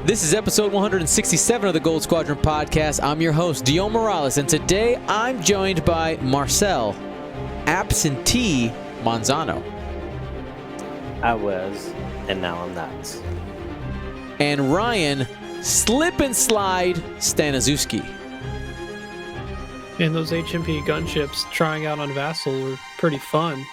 This is episode 167 of the Gold Squadron podcast. I'm your host, Dio Morales, and today I'm joined by Marcel, absentee Manzano. I was, and now I'm not. And Ryan, slip and slide Staniszewski. And those HMP gunships trying out on Vassal were pretty fun.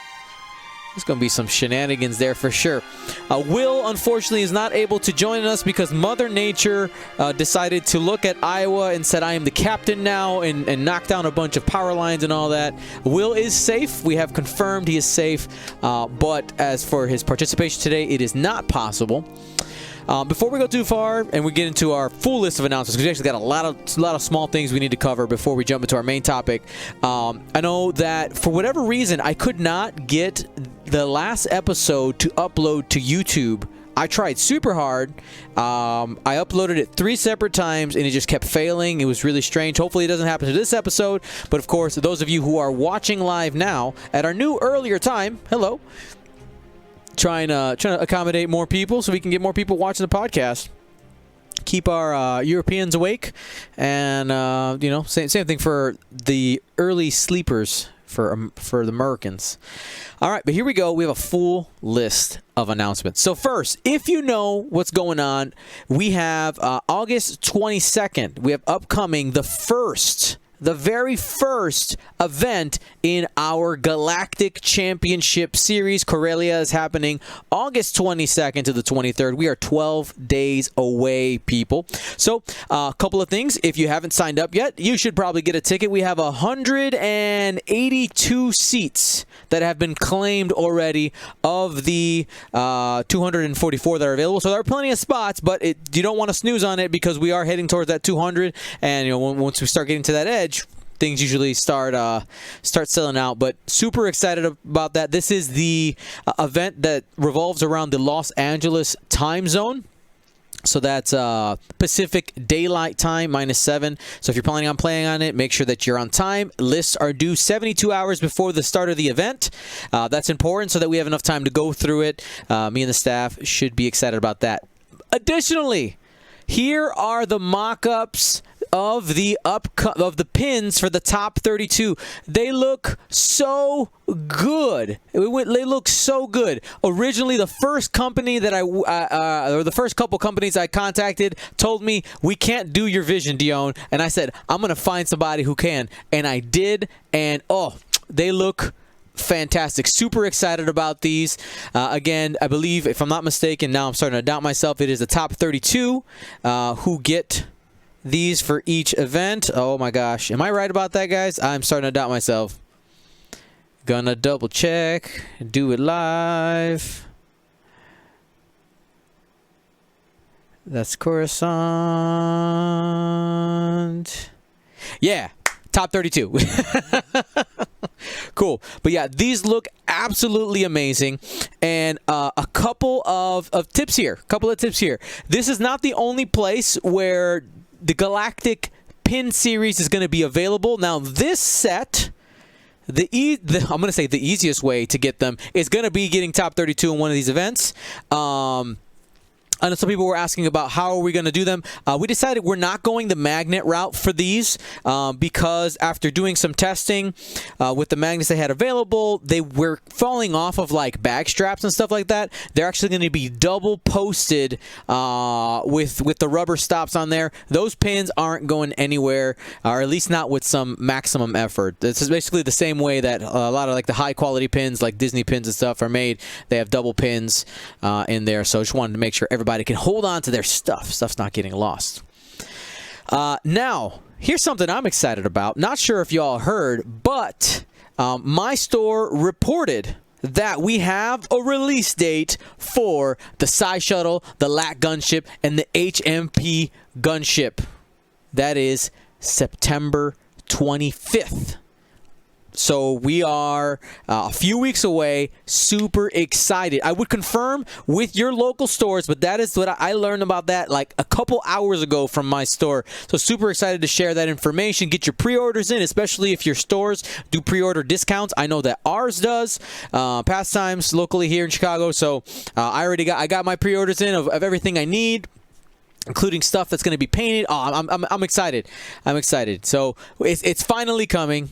There's going to be some shenanigans there for sure. Will, unfortunately, is not able to join us because Mother Nature decided to look at Iowa and said, I am the captain now, and knock down a bunch of power lines and all that. Will is safe. We have confirmed he is safe. But as for his participation today, it is not possible. Before we go too far and we get into our full list of announcements, because we actually got a lot of small things we need to cover before we jump into our main topic. I know that for whatever reason, I could not get the last episode to upload to YouTube. I tried super hard. I uploaded it 3 separate times, and it just kept failing. It was really strange. Hopefully, it doesn't happen to this episode. But, of course, those of you who are watching live now at our new earlier time, hello. Trying to accommodate more people so we can get more people watching the podcast. Keep our Europeans awake, and same thing for the early sleepers for the Americans. All right, but here we go. We have a full list of announcements. So first, if you know what's going on, we have August 22nd. We have upcoming the very first event in our Galactic Championship Series. Corellia is happening August 22nd to the 23rd. We are 12 days away, people. So, a couple of things. If you haven't signed up yet, you should probably get a ticket. We have 182 seats that have been claimed already of the 244 that are available. So, there are plenty of spots, but you don't want to snooze on it because we are heading towards that 200. And, once we start getting to that edge, things usually start selling out, but super excited about that. This is the event that revolves around the Los Angeles time zone. So that's Pacific Daylight Time -7. So if you're planning on playing on it, make sure that you're on time. Lists are due 72 hours before the start of the event. That's important so that we have enough time to go through it. Me and the staff should be excited about that. Additionally, here are the mock-ups of the pins for the top 32. They look so good. They look so good. Originally, the first company that or the first couple companies I contacted told me, we can't do your vision, Dion. And I said, I'm going to find somebody who can. And I did. And, they look fantastic. Super excited about these. Again, I believe, if I'm not mistaken, now I'm starting to doubt myself, it is the top 32 who get these for each event. Oh my gosh. Am I right about that, guys? I'm starting to doubt myself. Gonna double check. Do it live. That's Coruscant. Yeah. Top 32. Cool. But yeah, these look absolutely amazing. And a couple of tips here. This is not the only place where the Galactic pin series is going to be available. Now, this set, I'm going to say the easiest way to get them is going to be getting top 32 in one of these events. I know some people were asking about how are we going to do them. We decided we're not going the magnet route for these because after doing some testing with the magnets they had available, they were falling off of like bag straps and stuff like that. They're actually going to be double posted with the rubber stops on there. Those pins aren't going anywhere, or at least not with some maximum effort. This is basically the same way that a lot of like the high quality pins, like Disney pins and stuff, are made. They have double pins in there. So I just wanted to make sure everybody can hold on to their stuff. Stuff's not getting lost. Now, here's something I'm excited about. Not sure if y'all heard, but my store reported that we have a release date for the Psy Shuttle, the LAC gunship, and the HMP gunship. That is September 25th. So we are a few weeks away. Super excited. I would confirm with your local stores, but that is what I learned about that like a couple hours ago from my store. So super excited to share that information. Get your pre-orders in, especially if your stores do pre-order discounts. I know that ours does. Pastimes locally here in Chicago. So I got my pre-orders in of everything I need. including stuff that's going to be painted. Oh, I'm excited. I'm excited. So it's finally coming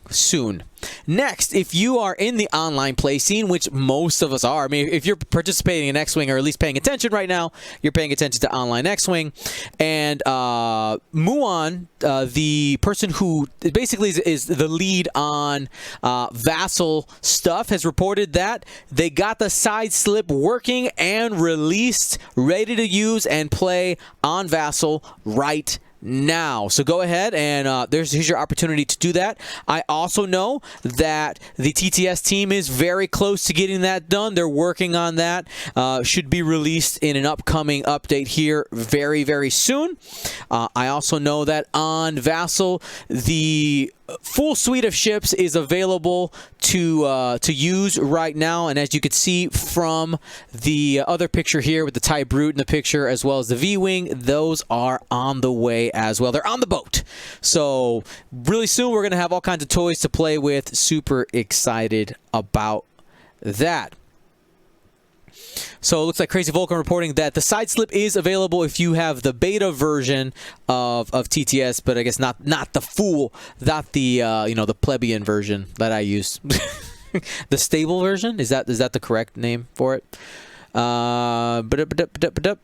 soon. Next, if you are in the online play scene, which most of us are, I mean, if you're participating in X-Wing or at least paying attention right now, you're paying attention to online X-Wing. And Muon, the person who basically is the lead on Vassal stuff, has reported that they got the side slip working and released, ready to use and play on Vassal right now. So go ahead and here's your opportunity to do that. I also know that the TTS team is very close to getting that done. They're working on that. Should be released in an upcoming update here very, very soon. I also know that on Vassal, the full suite of ships is available to use right now, and as you can see from the other picture here with the TIE Brute in the picture as well as the V-Wing, those are on the way as well. They're on the boat. So really soon we're going to have all kinds of toys to play with. Super excited about that. So it looks like Crazy Vulcan reporting that the side slip is available if you have the beta version of TTS, but I guess not the full, not the the plebeian version that I use. The stable version, is that the correct name for it?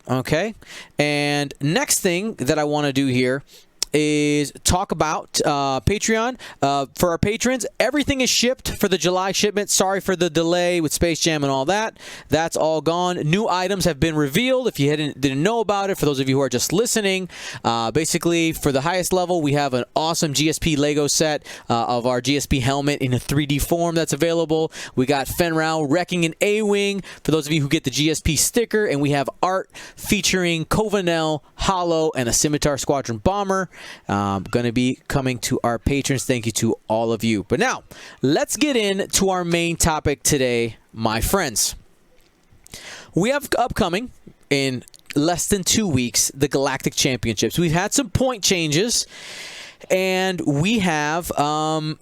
Okay. And next thing that I want to do here is talk about Patreon. For our patrons, everything is shipped for the July shipment. Sorry for the delay with Space Jam and all that. That's all gone. New items have been revealed. If you didn't know about it, for those of you who are just listening, basically for the highest level, we have an awesome GSP Lego set of our GSP helmet in a 3D form that's available. We got Fenrau wrecking an A-Wing for those of you who get the GSP sticker, and we have art featuring Covanel, Hollow, and a Scimitar Squadron bomber. Going to be coming to our patrons. Thank you to all of you. But now, let's get into our main topic today, my friends. We have upcoming, in less than 2 weeks, the Galactic Championships. We've had some point changes, and we have 7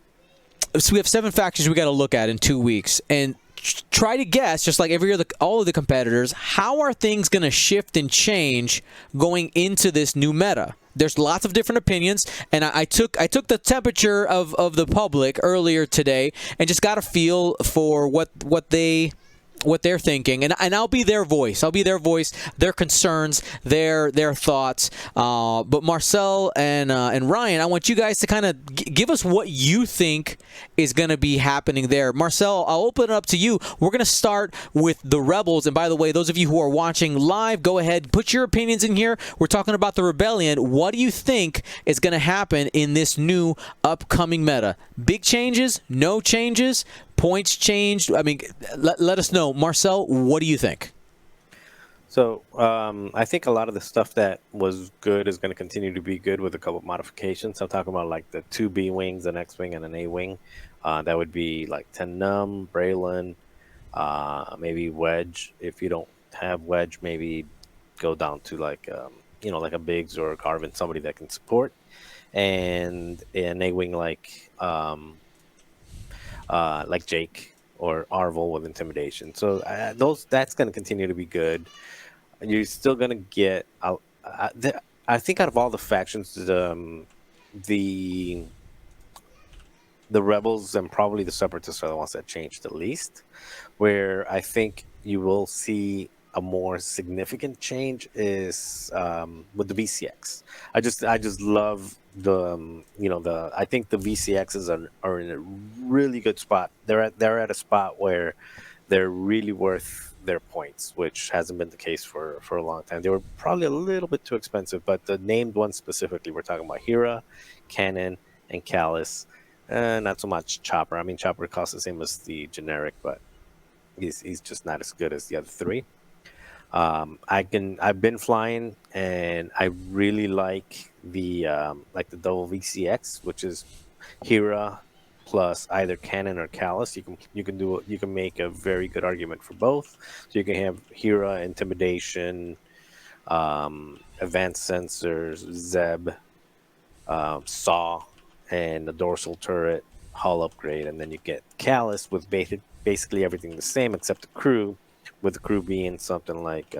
factions we got to look at in 2 weeks. And try to guess, just like all of the competitors, how are things going to shift and change going into this new meta? There's lots of different opinions, and I took the temperature of the public earlier today and just got a feel for what they're thinking, and I'll be their voice. I'll be their voice, their concerns, their thoughts. But Marcel and Ryan, I want you guys to kind of give us what you think is going to be happening there. Marcel, I'll open it up to you. We're going to start with the Rebels. And by the way, those of you who are watching live, go ahead, put your opinions in here. We're talking about the Rebellion. What do you think is going to happen in this new upcoming meta? Big changes? No changes? Points changed? I mean, let us know. Marcel, what do you think? So I think a lot of the stuff that was good is going to continue to be good with a couple of modifications. I'm talking about like the 2 B-Wings, an X-Wing, and an A-Wing. That would be like Ten-Num, Braylon, maybe Wedge. If you don't have Wedge, maybe go down to like, like a Biggs or a Garvin, somebody that can support. And an A-Wing like Jake or Arvel with Intimidation. So that's going to continue to be good. You're still going to get I think out of all the factions, the Rebels and probably the Separatists are the ones that changed the least. Where I think you will see a more significant change is with the VCX. I just love I think the VCXs are in a really good spot. They're at a spot where they're really worth their points, which hasn't been the case for a long time. They were probably a little bit too expensive, but the named ones specifically, we're talking about Hera, Cannon, and Callus. Not so much Chopper. I mean, Chopper costs the same as the generic, but he's just not as good as the other three. I've been flying, and I really like the double VCX, which is Hera plus either Cannon or Callus. You can make a very good argument for both. So you can have Hera, Intimidation, Advanced Sensors, Zeb, Saw, and the dorsal turret, hull upgrade, and then you get Callus with basically everything the same except the crew, with the crew being something like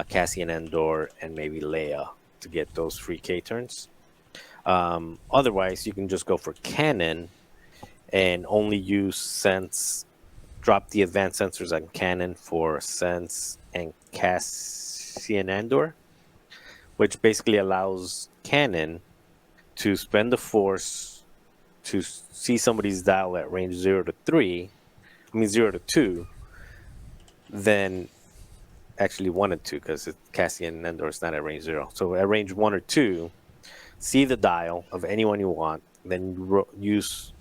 Cassian Andor, and maybe Leia to get those free K turns. Otherwise, you can just go for cannon and only use sense. Drop the advanced sensors on cannon for sense and Cassian Andor, which basically allows cannon to spend the force to see somebody's dial at range 0 to 2, then actually 1 and 2, because Cassian Andor is not at range 0. So at range 1 or 2, see the dial of anyone you want, then use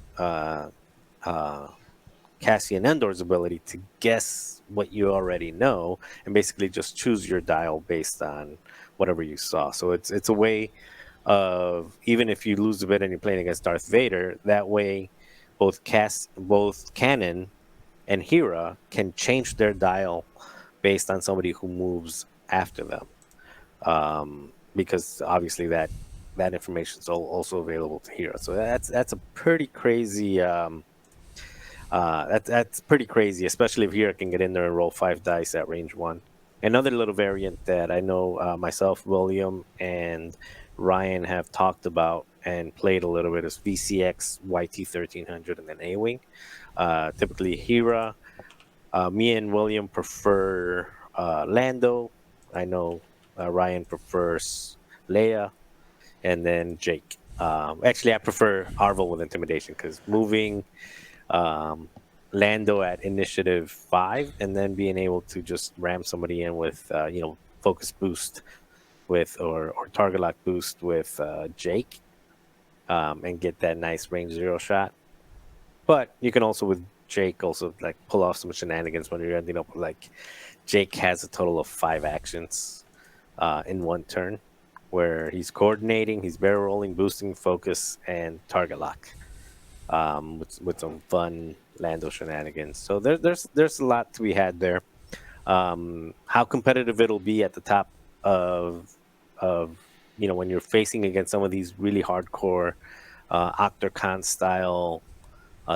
Cassian Andor's ability to guess what you already know, and basically just choose your dial based on whatever you saw. So it's a way of, even if you lose a bit and you're playing against Darth Vader, that way both Canon and Hera can change their dial based on somebody who moves after them, because obviously that information is also available to Hera. So that's a pretty crazy. That's pretty crazy, especially if Hera can get in there and roll 5 dice at range 1. Another little variant that I know myself, William, and Ryan have talked about and played a little bit is VCX, YT1300, and then A-Wing. Typically Hera. Me and William prefer Lando. I know Ryan prefers Leia, and then Jake. Actually, I prefer Arvel with Intimidation, because moving Lando at initiative 5 and then being able to just ram somebody in with focus boost with or target lock boost with Jake, and get that nice range 0 shot. But you can also with Jake also like pull off some shenanigans when you're ending up with, like, Jake has a total of 5 actions in one turn, where he's coordinating, he's barrel rolling, boosting, focus, and target lock, with some fun Lando shenanigans. So there's a lot to be had there. How competitive it'll be at the top of when you're facing against some of these really hardcore Octocon style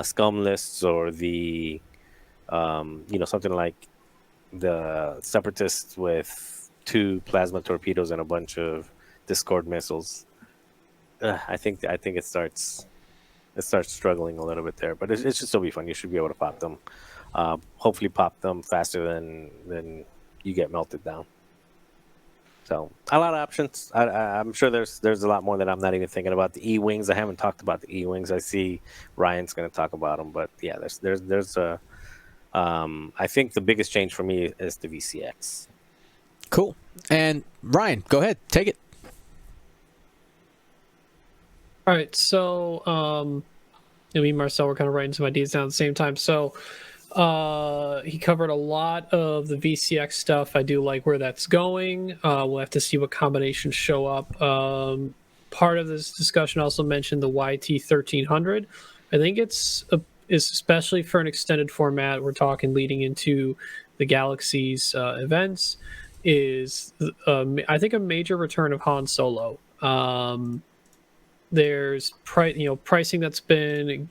scum lists, or the something like the Separatists with 2 plasma torpedoes and a bunch of Discord missiles. I think it starts struggling a little bit there, but it should still be fun. You should be able to pop them. Hopefully pop them faster than you get melted down. So a lot of options. I'm sure there's a lot more that I'm not even thinking about. The E-Wings, I haven't talked about the E-Wings. I see Ryan's going to talk about them, but yeah, there's a I think the biggest change for me is the VCX. Cool. And Ryan, go ahead, take it. All right, so me and Marcel were kind of writing some ideas down at the same time. So he covered a lot of the VCX stuff. I do like where that's going. We'll have to see what combinations show up. Part of this discussion also mentioned the YT1300. I think it's especially for an extended format. We're talking leading into the Galaxy's events. Is I think a major return of Han Solo. There's pricing that's been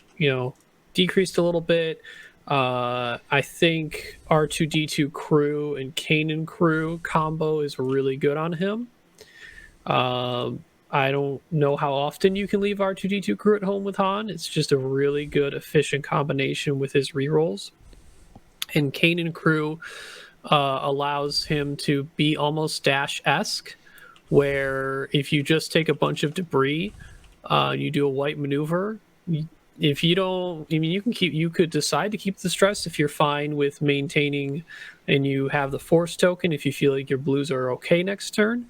decreased a little bit. I think R2D2 crew and Kanan crew combo is really good on him. I don't know how often you can leave R2D2 crew at home with Han. It's just a really good, efficient combination with his rerolls. And Kanan crew allows him to be almost Dash-esque, where if you just take a bunch of debris, you do a white maneuver. If you don't, you could decide to keep the stress if you're fine with maintaining and you have the force token, if you feel like your blues are okay next turn.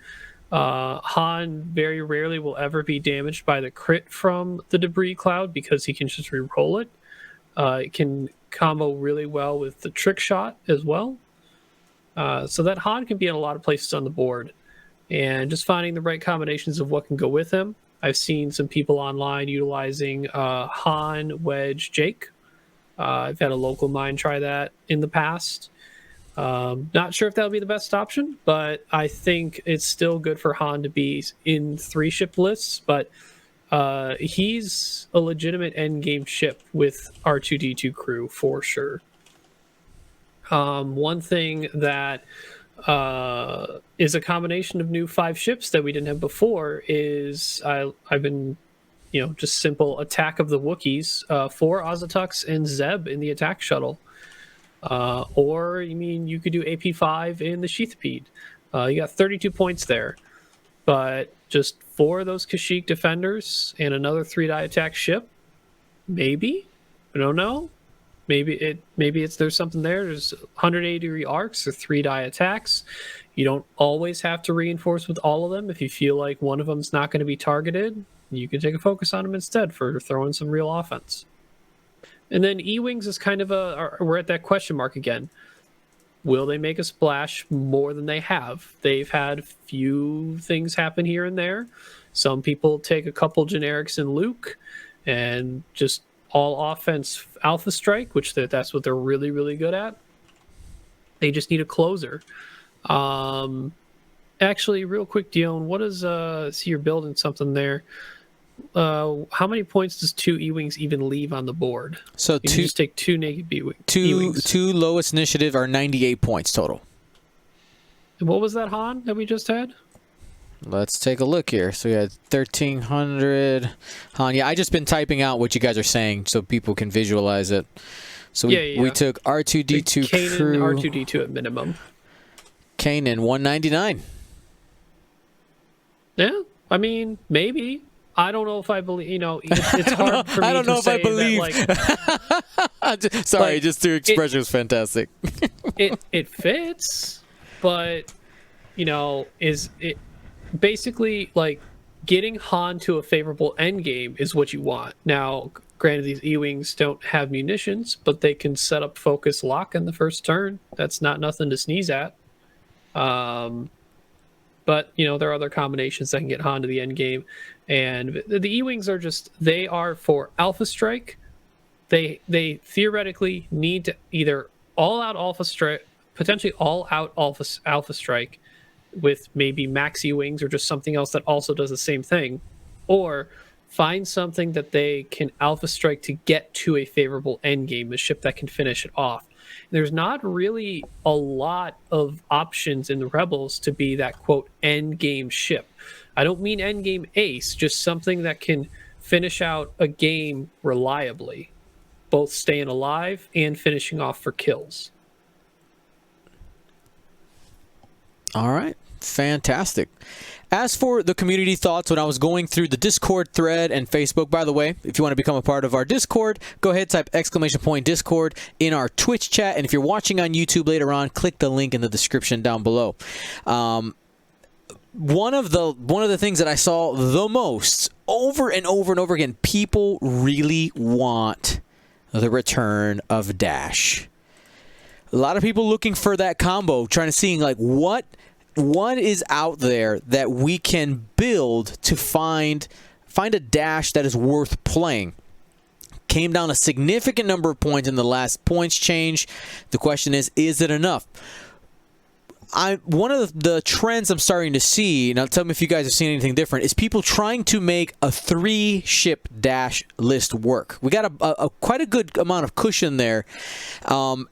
Han very rarely will ever be damaged by the crit from the debris cloud because he can just re-roll it. It can combo really well with the trick shot as well. So that Han can be in a lot of places on the board. And just finding the right combinations of what can go with him. I've seen some people online utilizing Han, Wedge, Jake. I've had a local mind try that in the past. Not sure if that'll be the best option, but I think it's still good for Han to be in 3-ship lists. But he's a legitimate endgame ship with R2D2 crew for sure. One thing that is a combination of new 5 ships that we didn't have before. I've been, just simple attack of the Wookiees, 4 Ozatucks and Zeb in the attack shuttle. Or you could do AP5 in the Sheathpede. You got 32 points there, but just 4 of those Kashyyyk defenders and another 3-die attack ship. Maybe, I don't know. Maybe there's something there. There's 180-degree arcs or 3-die attacks. You don't always have to reinforce with all of them. If you feel like one of them's not going to be targeted, you can take a focus on them instead for throwing some real offense. And then E-Wings is kind of we're at that question mark again. Will they make a splash more than they have? They've had a few things happen here and there. Some people take a couple generics in Luke and just all offense Alpha Strike, which that's what they're really, really good at. They just need a closer. Actually, real quick, Dion, what is see you're building something there. How many points does 2 E-Wings even leave on the board? So you just take 2 naked E-Wings. Two lowest initiative are 98 points total. And what was that, Han, that we just had? Let's take a look here. So we had 1,300. Han, yeah, I just been typing out what you guys are saying so people can visualize it. So we took R2-D2 Kanan, crew. R2-D2 at minimum. Kanan, 199. Yeah, maybe. I don't know if I believe, it's hard for me I don't know to if say I believe. That, Sorry, just the expression was fantastic. it fits, but, is it basically like getting Han to a favorable endgame is what you want. Now, granted, these E-Wings don't have munitions, but they can set up focus lock in the first turn. That's not nothing to sneeze at. But, there are other combinations that can get Han to the end game. And the E-Wings they are for Alpha Strike. They theoretically need to either all-out Alpha Strike, potentially all-out Alpha Strike with maybe Max E-Wings or just something else that also does the same thing. Or find something that they can Alpha Strike to get to a favorable end game, a ship that can finish it off. There's not really a lot of options in the Rebels to be that, quote, end game ship. I don't mean end game ace, just something that can finish out a game reliably, both staying alive and finishing off for kills. All right. Fantastic. As for the community thoughts, when I was going through the Discord thread and Facebook, by the way, if you want to become a part of our Discord, go ahead, type !Discord in our Twitch chat. And if you're watching on YouTube later on, click the link in the description down below. One of the things that I saw the most over and over and over again, people really want the return of Dash. A lot of people looking for that combo, trying to see like what is out there that we can build to find a Dash that is worth playing. Came down a significant number of points in the last points change. The question is it enough? One of the trends I'm starting to see, now tell me if you guys have seen anything different, is people trying to make a 3-ship Dash list work. We got quite a good amount of cushion there, and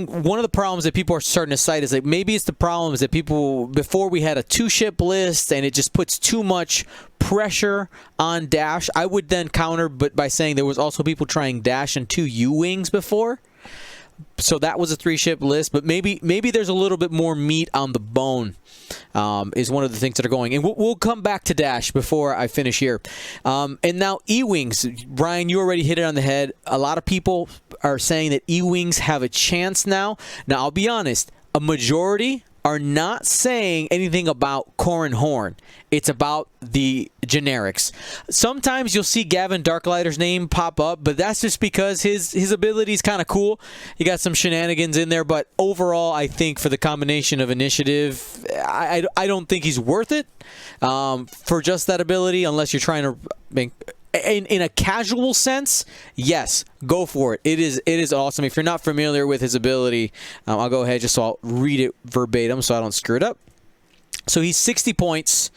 one of the problems that people are starting to cite is like maybe it's the problem is that people, before we had a 2-ship list and it just puts too much pressure on Dash. I would then counter by saying there was also people trying Dash and 2 U-Wings before. So that was a 3-ship list, but maybe there's a little bit more meat on the bone, is one of the things that are going. And we'll come back to Dash before I finish here. And now E-Wings. Brian, you already hit it on the head. A lot of people are saying that E-Wings have a chance now. Now, I'll be honest, a majority are not saying anything about Corran Horn. It's about the generics. Sometimes you'll see Gavin Darklighter's name pop up, but that's just because his ability is kind of cool. You got some shenanigans in there, but overall, I think for the combination of initiative, I don't think he's worth it for just that ability, unless you're trying to make... In a casual sense, yes, go for it. It is awesome. If you're not familiar with his ability, I'll go ahead just so I'll read it verbatim so I don't screw it up. So he's 60 points.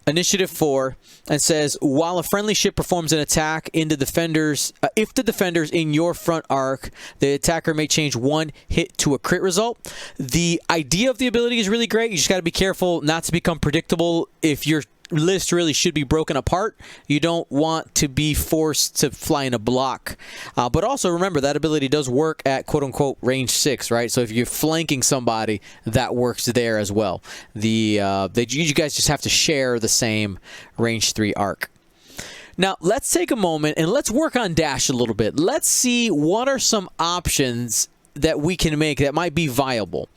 Initiative 4, and says, while a friendly ship performs an attack into defenders, if the defenders in your front arc, the attacker may change 1 hit to a crit result. The idea of the ability is really great. You just got to be careful not to become predictable. If your list really should be broken apart, you don't want to be forced to fly in a block. But also remember, that ability does work at quote-unquote range 6, right? So if you're flanking somebody, that works there as well. You guys just have to share the same range 3 arc. Now, let's take a moment and let's work on Dash a little bit. Let's see what are some options that we can make that might be viable.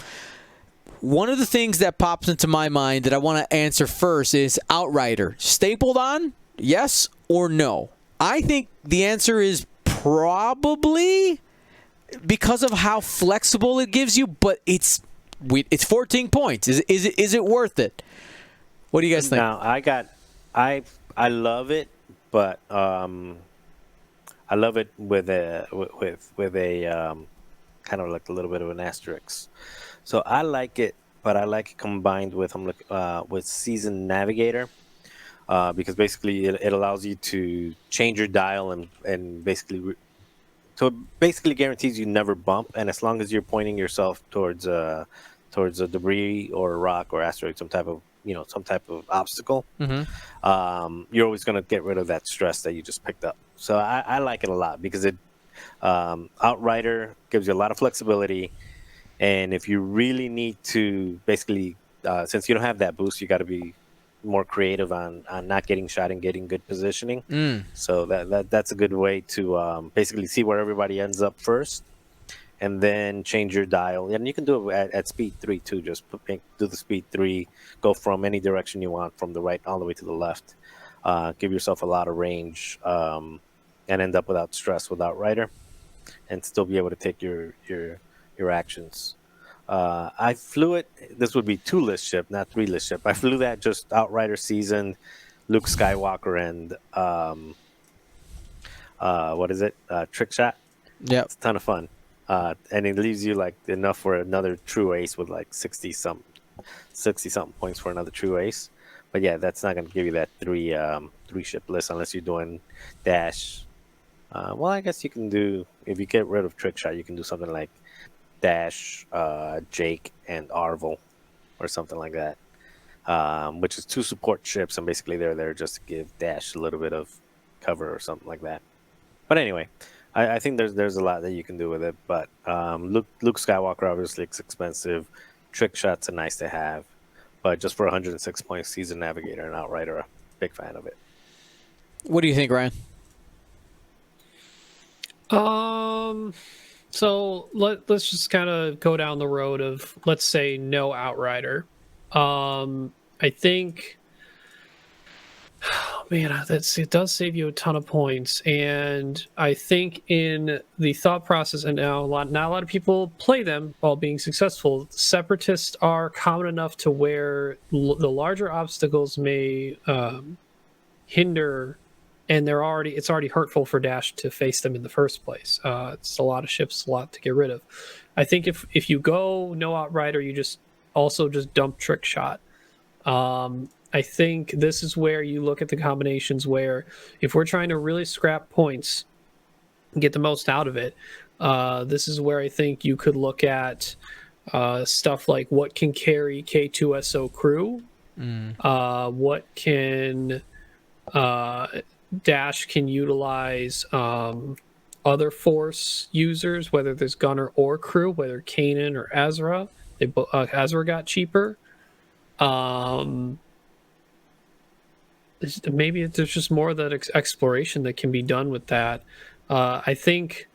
One of the things that pops into my mind that I want to answer first is Outrider. Stapled on? Yes or no? I think the answer is probably, because of how flexible it gives you, but it's 14 points. Is it worth it? What do you guys think? Now, I love it, but I love it with a kind of like a little bit of an asterisk. So I like it, but I like it combined with Seasoned Navigator, because basically it allows you to change your dial and basically guarantees you never bump, and as long as you're pointing yourself towards a debris or a rock or asteroid, some type of obstacle, you're always going to get rid of that stress that you just picked up. So I like it a lot because it Outrider gives you a lot of flexibility. And if you really need to, basically, since you don't have that boost, you got to be more creative on not getting shot and getting good positioning. So that's a good way to basically see where everybody ends up first, and then change your dial. And you can do it at speed 3 too. Just do the speed 3, go from any direction you want, from the right all the way to the left. Give yourself a lot of range, and end up without stress with Outrider, and still be able to take your actions. I flew it. This would be 2-list ship, not 3-list ship. I flew that just Outrider Seasoned, Luke Skywalker, and what is it? Trick Shot. Yeah, it's a ton of fun, and it leaves you like enough for another true ace with like 60 something points for another true ace. But yeah, that's not going to give you that 3 ship list unless you're doing Dash. Well, I guess you can do, if you get rid of Trick Shot, you can do something like Dash, Jake, and Arvel, or something like that, which is 2 support ships, and basically they're there just to give Dash a little bit of cover or something like that. But anyway, I think there's a lot that you can do with it. But Luke Skywalker obviously is expensive. Trick Shot's a nice to have, but just for 106 points, Seasoned Navigator and Outrider, a big fan of it. What do you think, Ryan? So let's just kind of go down the road of, let's say, no Outrider. I think, man, it does save you a ton of points, and I think in the thought process, and now not a lot of people play them while being successful. Separatists are common enough to where the larger obstacles may hinder. And it's already hurtful for Dash to face them in the first place. It's a lot of ships, a lot to get rid of. I think if you go no Outrider, you just dump Trick Shot. I think this is where you look at the combinations where, if we're trying to really scrap points and get the most out of it, this is where I think you could look at stuff like what can carry K2SO crew, what can Dash can utilize other force users, whether there's gunner or crew, whether Kanan or Azra. Azra got cheaper. Maybe there's just more of that exploration that can be done with that. I think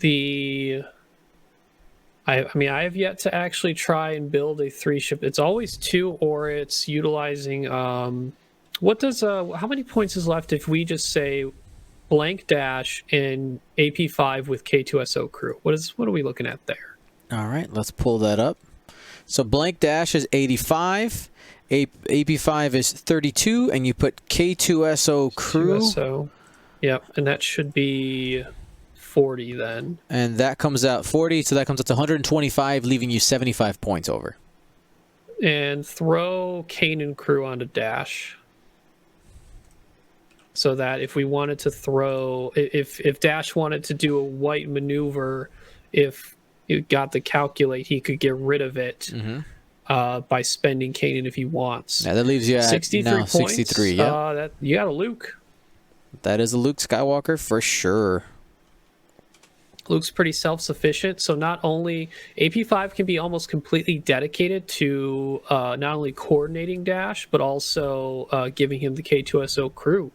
I have yet to actually try and build a 3-ship. It's always 2, or it's utilizing how many points is left if we just say blank Dash and AP5 with K2SO crew? What are we looking at there? All right, let's pull that up. So blank Dash is 85, AP5 is 32, and you put K2SO crew. K2SO. Yep, and that should be 40 then. And that comes out 40, so that comes out to 125, leaving you 75 points over. and throw Kane and crew onto dash. So that if we wanted to throw, if Dash wanted to do a white maneuver, if it got the calculate, he could get rid of it by spending Kanan if he wants. Yeah, that leaves you at 63 now points. 63. Yeah, That you got a Luke. that is a Luke Skywalker for sure. Luke's pretty self-sufficient, so not only AP5 can be almost completely dedicated to not only coordinating Dash, but also giving him the K2SO crew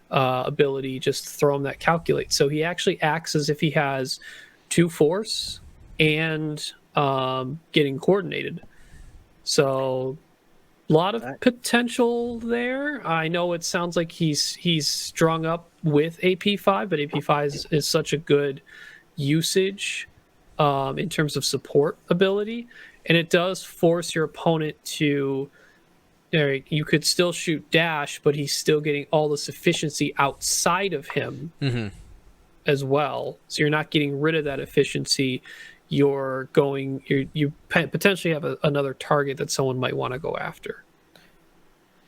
ability, just throw him that calculate. So he actually acts as if he has 2 force and getting coordinated. So a lot of potential there. I know it sounds like he's strung up with AP5, but AP5 is such a good usage in terms of support ability, and it does force your opponent to you could still shoot Dash, but he's still getting all the efficiency outside of him as well, so you're not getting rid of that efficiency. You potentially have another target that someone might want to go after.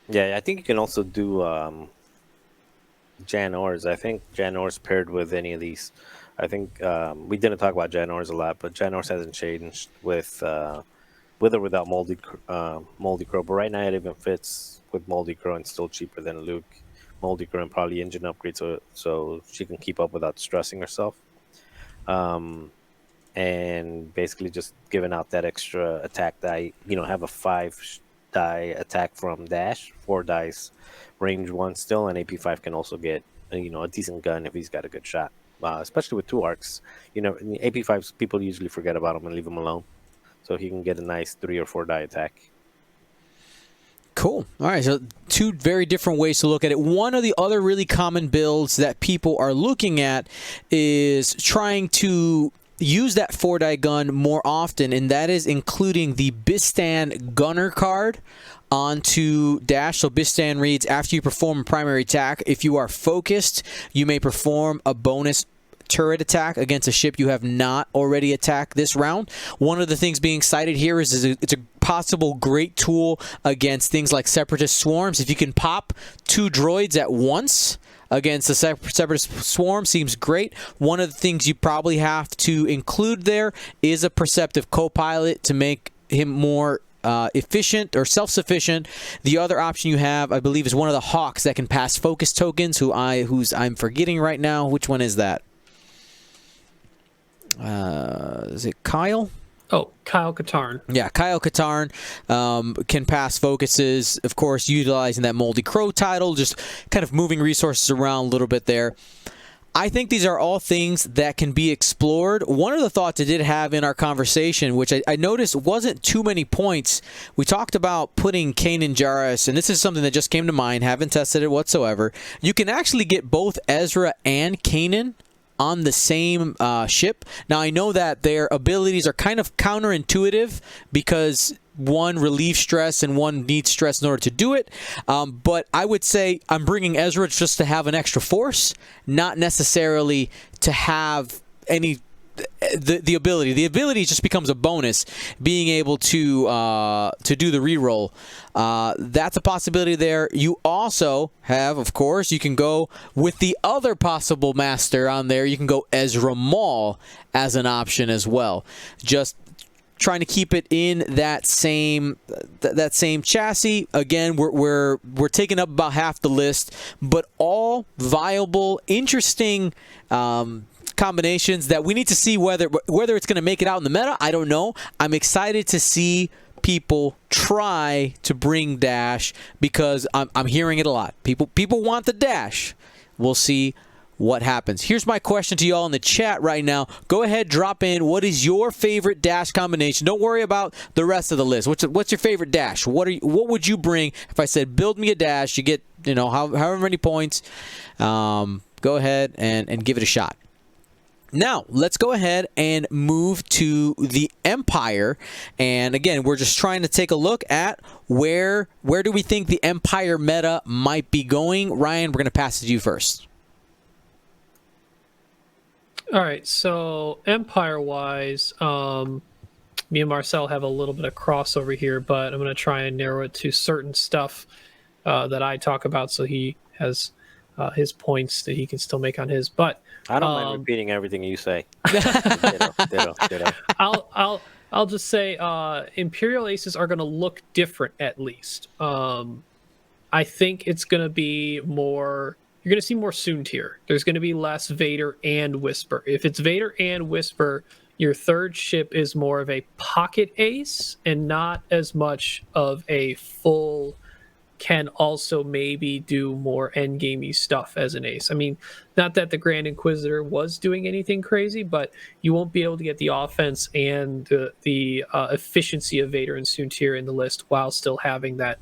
Yeah, I think you can also do Jan Ors. I think Jan Ors paired with any of these. I think we didn't talk about Jan Ors a lot, but Jan Ors hasn't changed with or without Moldy Crow. But right now it even fits with Moldy Crow and still cheaper than Luke. Moldy Crow and probably engine upgrade so she can keep up without stressing herself. And basically just giving out that extra attack die. Have a 5-die attack from Dash, 4 dice, range 1 still, and AP5 can also get a decent gun if he's got a good shot. Especially with 2 arcs, AP5s people usually forget about him and leave him alone, so he can get a nice 3 or 4 die attack. Cool. All right, so 2 very different ways to look at it. One of the other really common builds that people are looking at is trying to use that 4-die gun more often, and that is including the Bistan Gunner card onto Dash. So Bistan reads, after you perform a primary attack, if you are focused, you may perform a bonus turret attack against a ship you have not already attacked this round. One of the things being cited here is it's a possible great tool against things like Separatist swarms. If you can pop 2 droids at once against the Separatist swarm, seems great. One of the things you probably have to include there is a Perceptive co-pilot to make him more efficient or self-sufficient. The other option you have, I believe, is one of the Hawks that can pass focus tokens, whose I'm forgetting right now. Which one is that? Is it Kyle? Oh, Kyle Katarn. Yeah, Kyle Katarn can pass focuses, of course, utilizing that Moldy Crow title, just kind of moving resources around a little bit there. I think these are all things that can be explored. One of the thoughts I did have in our conversation, which I noticed wasn't too many points, we talked about putting Kanan Jarrus, and this is something that just came to mind, haven't tested it whatsoever. You can actually get both Ezra and Kanan on the same ship. Now, I know that their abilities are kind of counterintuitive because one relieves stress and one needs stress in order to do it. But I would say I'm bringing Ezra just to have an extra force, not necessarily to have any the ability. The ability just becomes a bonus. Being able to do the reroll, that's a possibility there. You also have, of course, you can go with the other possible master on there. You can go Ezra Maul as an option as well. Just trying to keep it in that same chassis. Again, we're taking up about half the list, but all viable, interesting combinations that we need to see whether it's going to make it out in the meta. I don't know. I'm excited to see people try to bring Dash because I'm hearing it a lot. People want the Dash. We'll see what happens. Here's my question to y'all in the chat right now. Go ahead, drop in. What is your favorite Dash combination? Don't worry about the rest of the list. What's your favorite Dash? What would you bring if I said build me a Dash? You get however many points. Go ahead and give it a shot. Now, let's go ahead and move to the Empire. And again, we're just trying to take a look at where do we think the Empire meta might be going. Ryan, we're going to pass it to you first. All right, so Empire-wise, me and Marcel have a little bit of crossover here, but I'm going to try and narrow it to certain stuff that I talk about, so he has his points that he can still make on his. But I don't mind repeating everything you say. Ditto. I'll just say Imperial Aces are going to look different, at least. I think it's going to be more... You're going to see more Soon Tier. There's going to be less Vader and Whisper. If it's Vader and Whisper, your third ship is more of a pocket ace and not as much of a full, can also maybe do more endgamey stuff as an ace. I mean, not that the Grand Inquisitor was doing anything crazy, but you won't be able to get the offense and the efficiency of Vader and Soon Tier in the list while still having that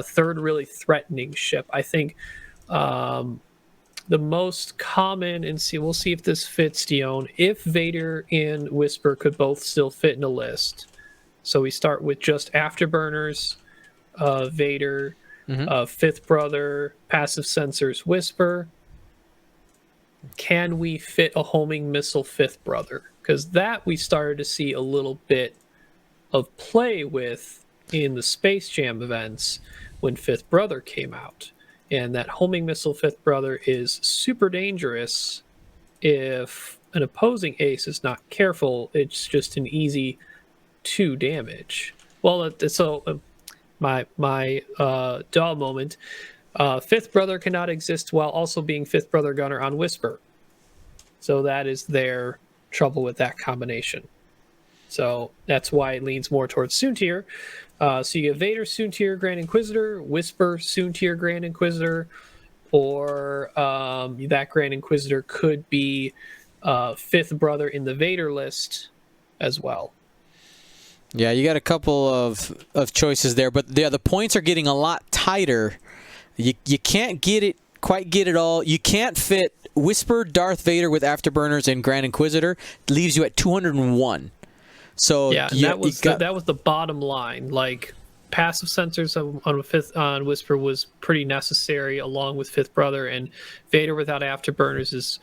third really threatening ship. I think the most common, and we'll see if this fits, Dion, if Vader and Whisper could both still fit in a list. So we start with just Afterburners, Vader, Fifth Brother, Passive Sensors, Whisper. Can we fit a homing missile Fifth Brother? Because that we started to see a little bit of play with in the Space Jam events when Fifth Brother came out. And that homing missile Fifth Brother is super dangerous if an opposing ace is not careful. It's just an easy 2 damage. Well, so my duh moment. Fifth Brother cannot exist while also being Fifth Brother Gunner on Whisper. So that is their trouble with that combination. So that's why it leans more towards Soon Tier. So you get Vader, Soon Tier, Grand Inquisitor, Whisper, Soon Tier, Grand Inquisitor, or that Grand Inquisitor could be Fifth Brother in the Vader list as well. Yeah, you got a couple of choices there, but the points are getting a lot tighter. You can't quite get it all. You can't fit Whisper, Darth Vader with Afterburners and Grand Inquisitor. It leaves you at 201. So yeah, that was the bottom line. Like, passive sensors on Whisper was pretty necessary, along with Fifth Brother, and Vader without Afterburners is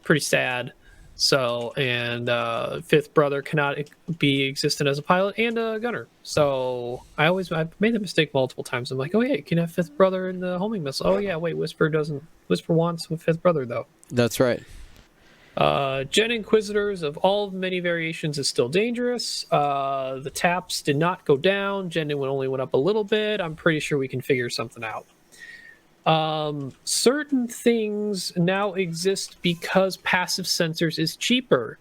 pretty sad. So, and Fifth Brother cannot be existent as a pilot and a gunner. So I've made the mistake multiple times. I'm like, oh yeah, you can have Fifth Brother in the homing missile. Oh yeah, wait, Whisper wants with Fifth Brother though. That's right. Gen Inquisitors of all many variations is still dangerous. The taps did not go down. Gen only went up a little bit. I'm pretty sure we can figure something out. Certain things now exist because passive sensors is cheaper.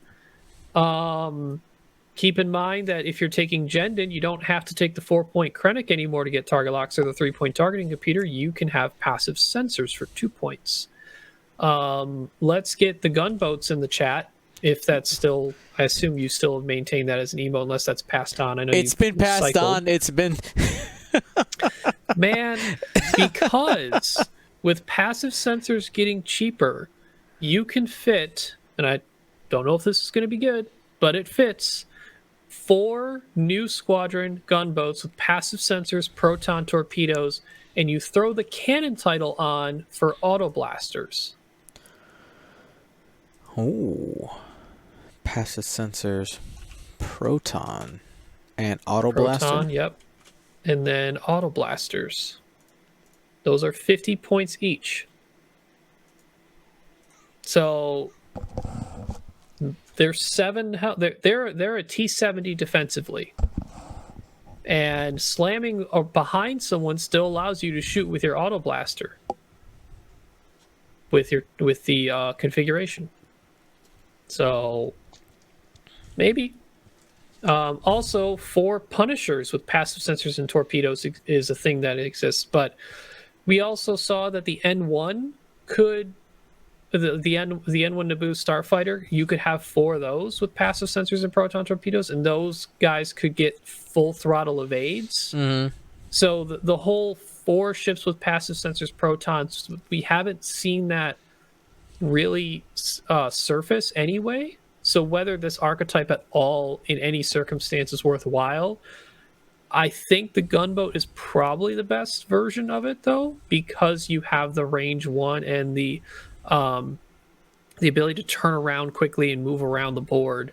Keep in mind that if you're taking Jendon, you don't have to take the 4-point Krennic anymore to get target locks or the 3-point targeting computer. You can have passive sensors for 2 points. Let's get the gunboats in the chat. If that's still, I assume you still have maintained that as an emo, unless that's passed on. I know it's been passed on. It's been man, because with passive sensors getting cheaper, you can fit, and I don't know if this is going to be good, but it fits 4 new squadron gunboats with passive sensors, proton torpedoes, and you throw the cannon title on for auto blasters. Oh, passive sensors, proton, and auto blaster. Proton, yep, and then auto blasters. Those are 50 points each. So they're 7. They're a T-70 defensively, and slamming behind someone still allows you to shoot with your auto blaster with the configuration. So maybe. Also, 4 Punishers with passive sensors and torpedoes is a thing that exists, but we also saw that the N1 could, the N1 Naboo Starfighter, you could have 4 of those with passive sensors and proton torpedoes, and those guys could get full throttle evades. Mm-hmm. So the whole 4 ships with passive sensors, protons, we haven't seen that really surface anyway. So whether this archetype at all in any circumstance is worthwhile, I think the gunboat is probably the best version of it, though, because you have the range 1 and the ability to turn around quickly and move around the board.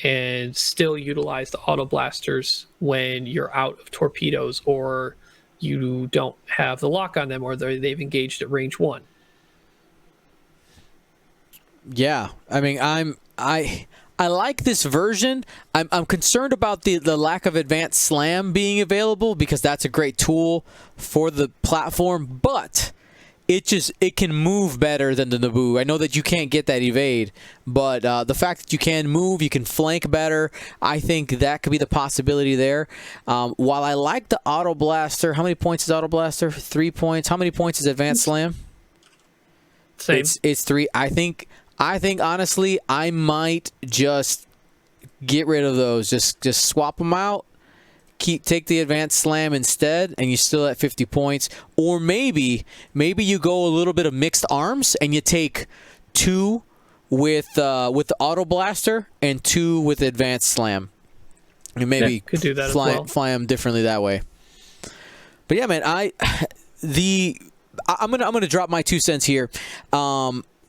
and still utilize the auto blasters when you're out of torpedoes or you don't have the lock on them or they've engaged at range 1. Yeah, I mean, I like this version. I'm concerned about the lack of advanced slam being available because that's a great tool for the platform, but it can move better than the Naboo. I know that you can't get that evade, but the fact that you can move, you can flank better, I think that could be the possibility there. While I like the auto blaster, how many points is auto blaster? 3 points. How many points is advanced slam? Same. It's 3. I think honestly, I might just get rid of those. Just swap them out. Take the advanced slam instead, and you're still at 50 points. Or maybe you go a little bit of mixed arms, and you take 2 with the auto blaster and 2 with advanced slam. And maybe could do that fly them differently that way. But yeah, man, I'm gonna drop my 2 cents here.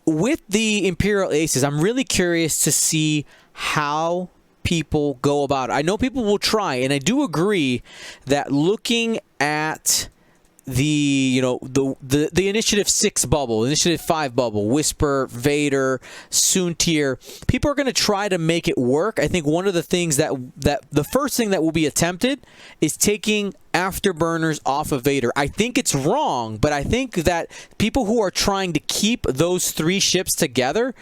With the Imperial Aces, I'm really curious to see how people go about it. I know people will try, and I do agree that looking at the Initiative 6 bubble, Initiative 5 bubble, Whisper, Vader, Soontir, people are going to try to make it work. I think one of the things that the first thing that will be attempted is taking afterburners off of Vader. I think it's wrong, but I think that people who are trying to keep those 3 ships together,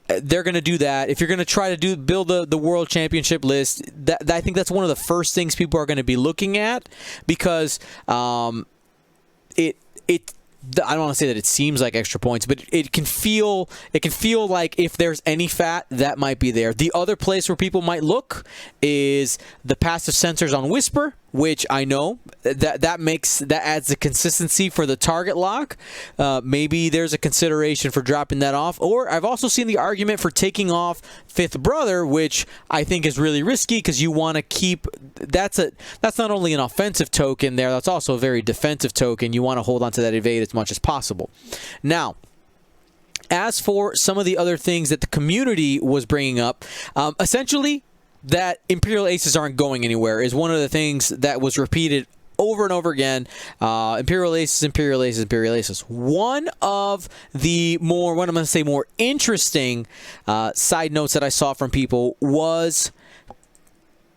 they're going to do that. If you're going to try to build the World Championship list, I think that's one of the first things people are going to be looking at, because I don't want to say that it seems like extra points, but it can feel like if there's any fat, that might be there. The other place where people might look is the passive sensors on Whisper, which I know that adds the consistency for the target lock. Maybe there's a consideration for dropping that off. Or I've also seen the argument for taking off Fifth Brother, which I think is really risky because you want to keep that's not only an offensive token there, that's also a very defensive token. You want to hold on to that evade as much as possible. Now, as for some of the other things that the community was bringing up, essentially, that Imperial Aces aren't going anywhere is one of the things that was repeated over and over again. Imperial Aces, Imperial Aces, Imperial Aces. One of the more interesting side notes that I saw from people was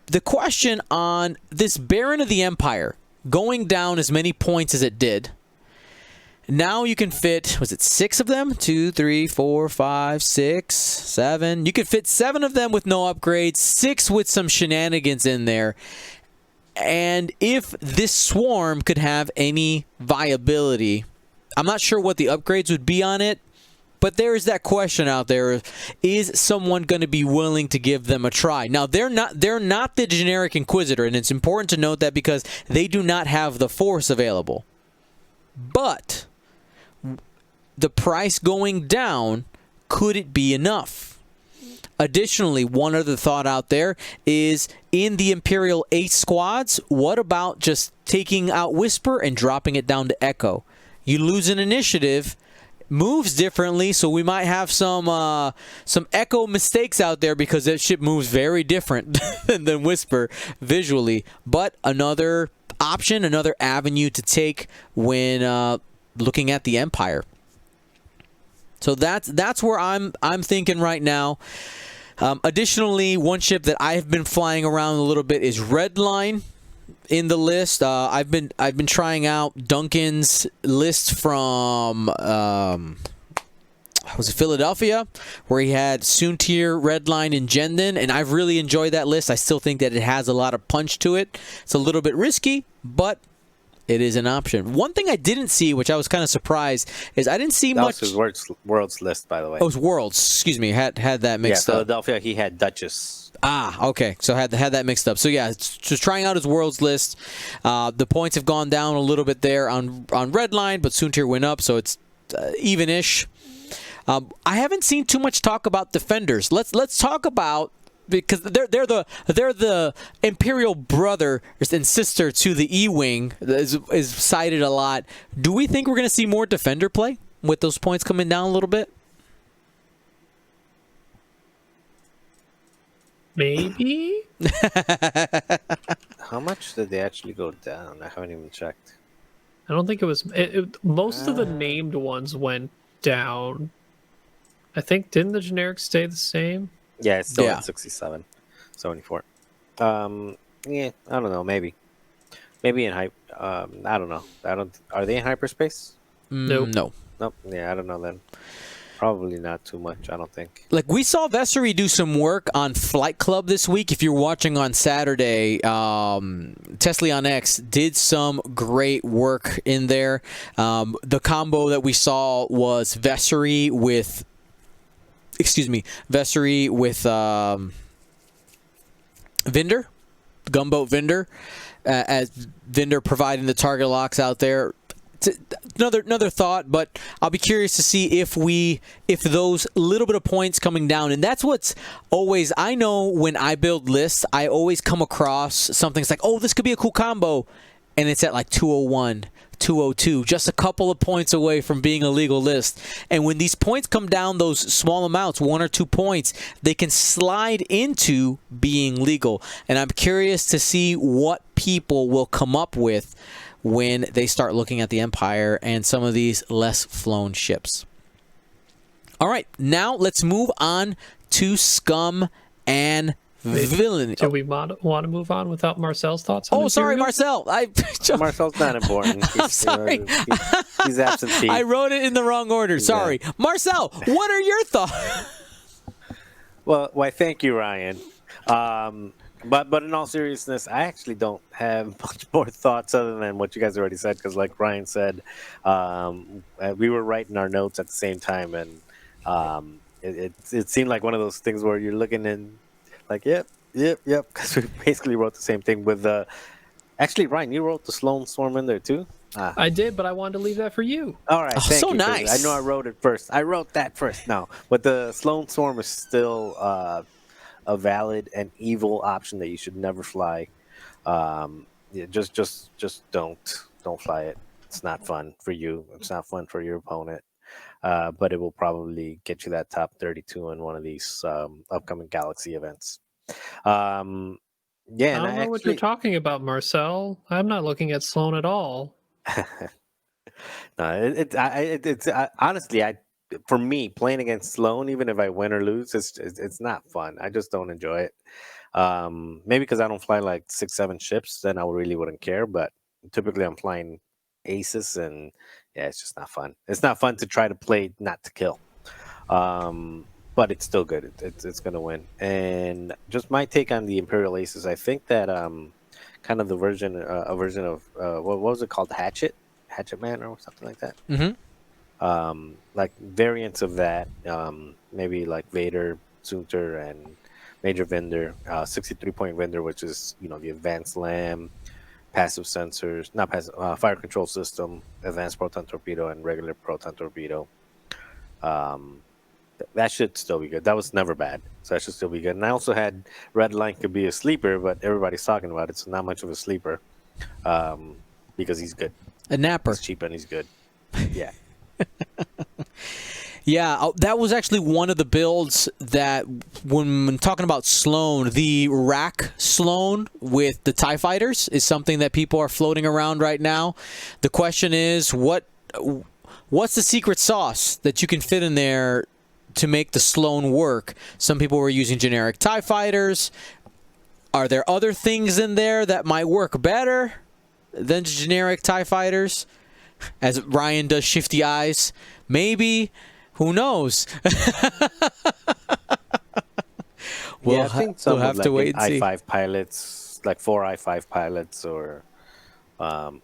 the question on this Baron of the Empire going down as many points as it did. Now you can fit, was it 6 of them? 2, 3, 4, 5, 6, 7. You could fit 7 of them with no upgrades, 6 with some shenanigans in there. And if this swarm could have any viability, I'm not sure what the upgrades would be on it, but there is that question out there. Is someone going to be willing to give them a try? Now, they're not the generic Inquisitor, and it's important to note that because they do not have the Force available. But the price going down, could it be enough? Additionally, one other thought out there is in the Imperial 8 squads, what about just taking out Whisper and dropping it down to Echo? You lose an initiative, moves differently, so we might have some Echo mistakes out there because that ship moves very different than Whisper visually. But another option, another avenue to take when looking at the Empire. So that's where I'm thinking right now. Additionally, one ship that I have been flying around a little bit is Redline in the list. I've been trying out Duncan's list from was it Philadelphia, where he had Soontir, Redline, and Jendon, and I've really enjoyed that list. I still think that it has a lot of punch to it. It's a little bit risky, but it is an option. One thing I didn't see, which I was kind of surprised, is I didn't see much. That was his Worlds list, by the way. Oh, it was Worlds. Excuse me. Had that mixed up. Philadelphia, he had Duchess. Ah, okay. So had that mixed up. So yeah, just trying out his Worlds list. The points have gone down a little bit there on Redline, but Soontir went up, so it's even-ish. I haven't seen too much talk about Defenders. Let's talk about, because they're the Imperial brother and sister to the E-Wing is cited a lot. Do we think we're going to see more Defender play with those points coming down a little bit? Maybe? How much did they actually go down? I haven't even checked. I don't think it was. Most of the named ones went down. I think, didn't the generics stay the same? Yeah, it's still Yeah. at 67, 74. Yeah, I don't know. Maybe in hype. I don't know. I don't. Are they in hyperspace? Nope. No. Nope. Yeah, I don't know then. Probably not too much. I don't think. Like, we saw Vessery do some work on Flight Club this week. If you're watching on Saturday, Tesla on X did some great work in there. The combo that we saw was Vessery with Vendor, Gunboat Vendor, as Vendor providing the target locks out there. Another thought, but I'll be curious to see if those little bit of points coming down, and that's what's always, I know when I build lists, I always come across something that's like, oh, this could be a cool combo, and it's at like 201, 202, just a couple of points away from being a legal list. And when these points come down, those small amounts, 1 or 2 points, they can slide into being legal. And I'm curious to see what people will come up with when they start looking at the Empire and some of these less flown ships. All right, now let's move on to Scum and Villainy. Do we want to move on without Marcel's thoughts on Oh, sorry, Imperial? Marcel. Marcel's not important. I'm sorry. He's absentee. I wrote it in the wrong order. Sorry. Marcel, what are your thoughts? Well, why, thank you, Ryan. But in all seriousness, I actually don't have much more thoughts other than what you guys already said. Because, like Ryan said, we were writing our notes at the same time, and it seemed like one of those things where you're looking and like, yep. Because we basically wrote the same thing with the. Actually, Ryan, you wrote the Sloan Swarm in there too. I did, but I wanted to leave that for you. All right, thank so you. nice. I know I wrote it first. I wrote that first. No, but the Sloan Swarm is still a valid and evil option that you should never fly. Yeah, just don't fly it. It's not fun for you. It's not fun for your opponent. But it will probably get you that top 32 in one of these upcoming Galaxy events. Yeah, I don't know what you're talking about, Marcel. I'm not looking at Sloan at all. No, honestly, for me, playing against Sloan, even if I win or lose, it's not fun. I just don't enjoy it. Maybe because I don't fly like 6-7 ships, then I really wouldn't care. But typically, I'm flying aces, and yeah, it's just not fun. It's not fun to try to play not to kill. But it's still good. It's gonna win. And just my take on the Imperial aces, I think that kind of a version of what was it called, Hatchet Man or something like that. Mm-hmm. Like variants of that, maybe like Vader, Sunter, and Major Vendor, 63-point Vendor, which is the advanced LAM, passive sensors, not passive, fire control system, advanced proton torpedo, and regular proton torpedo. That should still be good. That was never bad, so that should still be good. And I also had Red Line could be a sleeper, but everybody's talking about it, so not much of a sleeper, because he's good. A napper. He's cheap and he's good. Yeah. Yeah, that was actually one of the builds that, when talking about Sloan, the rack Sloan with the TIE fighters is something that people are floating around right now. The question is, what's the secret sauce that you can fit in there to make the Sloan work? Some people were using generic TIE fighters. Are there other things in there that might work better than generic TIE fighters? As Ryan does shifty eyes. Maybe. Who knows? I think some we'll have like to wait and see. I-5 pilots, like 4 I-5 pilots, or 5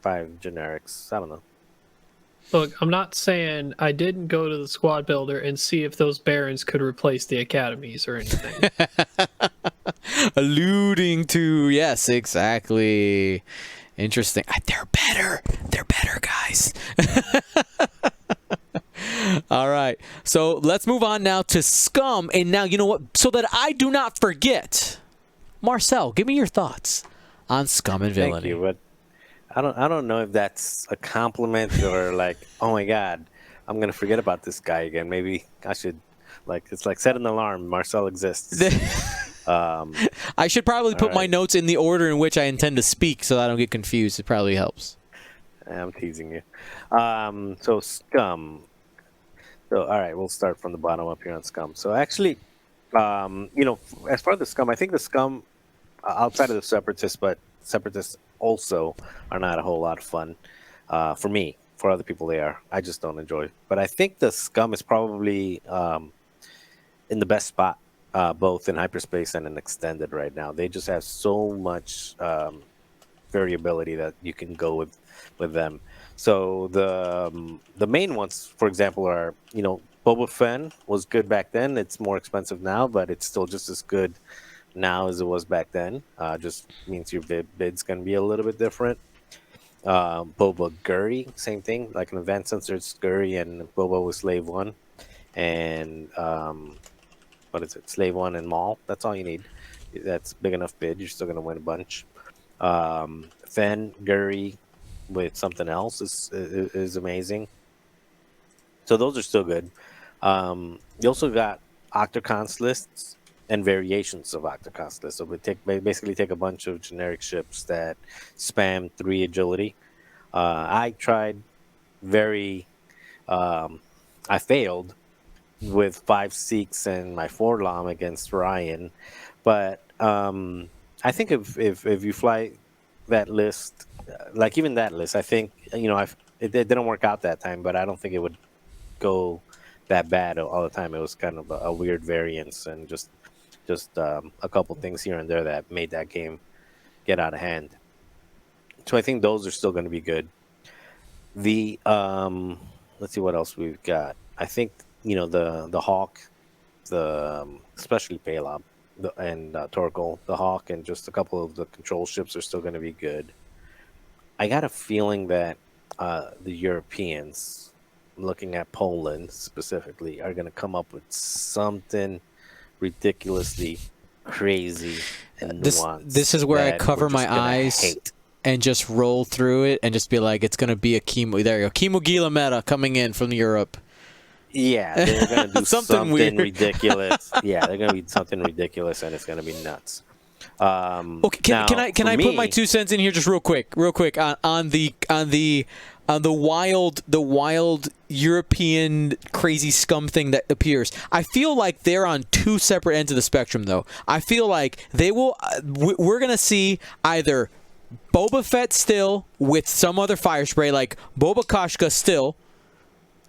generics. I don't know. Look, I'm not saying I didn't go to the squad builder and see if those barons could replace the academies or anything. Alluding to, yes, exactly. Interesting. They're better. They're better, guys. All right. So let's move on now to Scum. And now, you know what? So that I do not forget, Marcel, give me your thoughts on Scum and Villainy. Thank you, but I don't know if that's a compliment or like, oh my God, I'm gonna forget about this guy again. Maybe I should Like it's like set an alarm. Marcel exists. I should probably put my right. notes in the order in which I intend to speak so that I don't get confused. It probably helps. I'm teasing you. So Scum. So all right, we'll start from the bottom up here on Scum. So actually, as far as the Scum, I think the Scum outside of the Separatists, but Separatists also are not a whole lot of fun for me. For other people, they are. I just don't enjoy. But I think the Scum is probably in the best spot, both in hyperspace and in extended right now. They just have so much variability that you can go with them. So the main ones, for example, are Boba Fett was good back then. It's more expensive now, but it's still just as good now as it was back then. Just means your bid's gonna be a little bit different. Boba Guri, same thing. Like an advanced sensor, it's Guri and Boba was Slave One, and what is it? Slave One and Maul. That's all you need. That's big enough bid. You're still gonna win a bunch. Fen Guri with something else is amazing. So those are still good. You also got Octocons lists and variations of Octocons lists. So we basically take a bunch of generic ships that spam 3 agility. I tried I failed with 5 Seeks and my 4 Lam against Ryan, but I think if you fly that list, like even that list, I think it didn't work out that time, but I don't think it would go that bad all the time. It was kind of a weird variance and just a couple things here and there that made that game get out of hand. So I think those are still going to be good. The let's see what else we've got. I think the Hawk, especially Palob, and Torgal, the Hawk, and just a couple of the control ships are still going to be good. I got a feeling that the Europeans, looking at Poland specifically, are going to come up with something ridiculously crazy and nuanced. This is where I that cover we're just my gonna eyes hate. and just roll through it and just be like, it's going to be a Chemo. There you go. Chemo Gila meta coming in from Europe. Yeah, they're going to do Something weird. ridiculous. Yeah, they're going to be something ridiculous, and it's going to be nuts. Okay, can I for put my me- 2 cents in here just real quick on the wild European crazy scum thing that appears. I feel like they're on 2 separate ends of the spectrum, though. I feel like they will. We're gonna see either Boba Fett still with some other fire spray, like Boba Kashka still,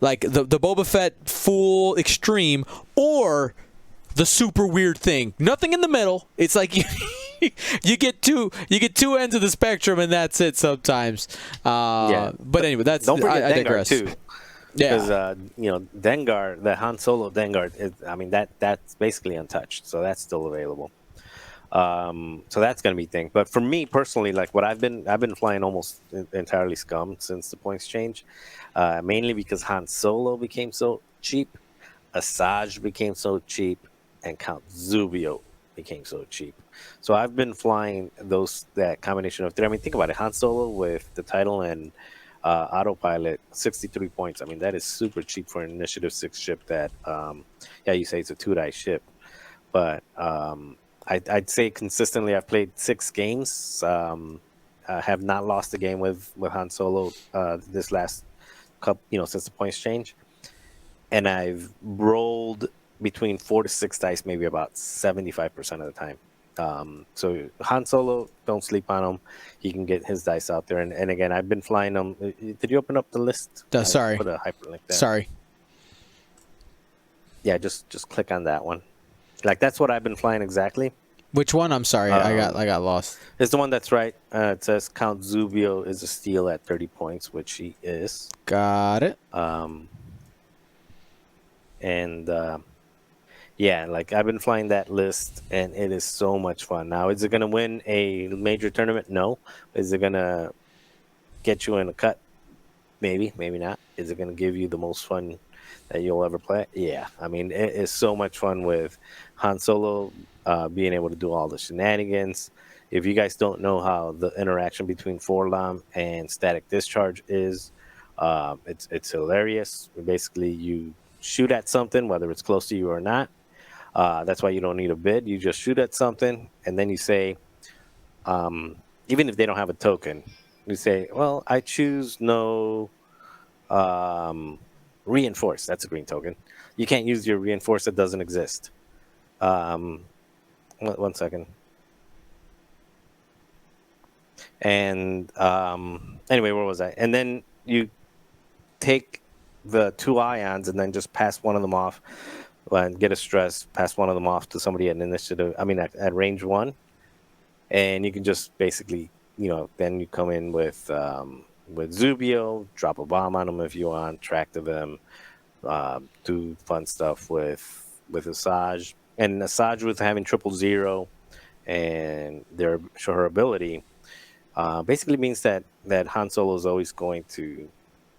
like the Boba Fett full extreme, or the super weird thing. Nothing in the middle. It's like you get two ends of the spectrum, and that's it sometimes. But anyway, that's don't forget I Dengar digress. too. Yeah. Because Dengar, the Han Solo Dengar, that's basically untouched, so that's still available. So that's gonna be a thing. But for me personally, like what I've been flying almost entirely Scum since the points change, mainly because Han Solo became so cheap, Asajj became so cheap, and Count Zubio became so cheap. So I've been flying that combination of 3. I mean, think about it: Han Solo with the title and autopilot, 63 points. I mean, that is super cheap for an Initiative 6 ship. That you say it's a 2-die ship, but I'd say consistently I've played 6 games. I have not lost a game with Han Solo this last couple, since the points change, and I've rolled between 4 to 6 dice, maybe about 75% of the time. So Han Solo, don't sleep on him. He can get his dice out there, and again, I've been flying them. Did you open up the list? Sorry. Put a hyperlink there. Sorry. Yeah, just click on that one. Like that's what I've been flying exactly. Which one? I'm sorry. I got lost. It's the one that's right. It says Count Zubio is a steal at 30 points, which he is. Got it. Yeah, like I've been flying that list, and it is so much fun. Now, is it going to win a major tournament? No. Is it going to get you in a cut? Maybe, maybe not. Is it going to give you the most fun that you'll ever play? Yeah. I mean, it is so much fun with Han Solo being able to do all the shenanigans. If you guys don't know how the interaction between Forlam and Static Discharge is, it's hilarious. Basically, you shoot at something, whether it's close to you or not. That's why you don't need a bid. You just shoot at something, and then you say, even if they don't have a token, you say, well, I choose no reinforce. That's a green token. You can't use your reinforce that doesn't exist. One second. And anyway, where was I? And then you take the 2 ions and then just pass one of them off and get a stress, pass one of them off to somebody at initiative, at range 1. And you can just basically, then you come in with Zubio, drop a bomb on them if you want, tractor them, do fun stuff with Asajj. And Asajj with having 000 and her ability basically means that Han Solo is always going to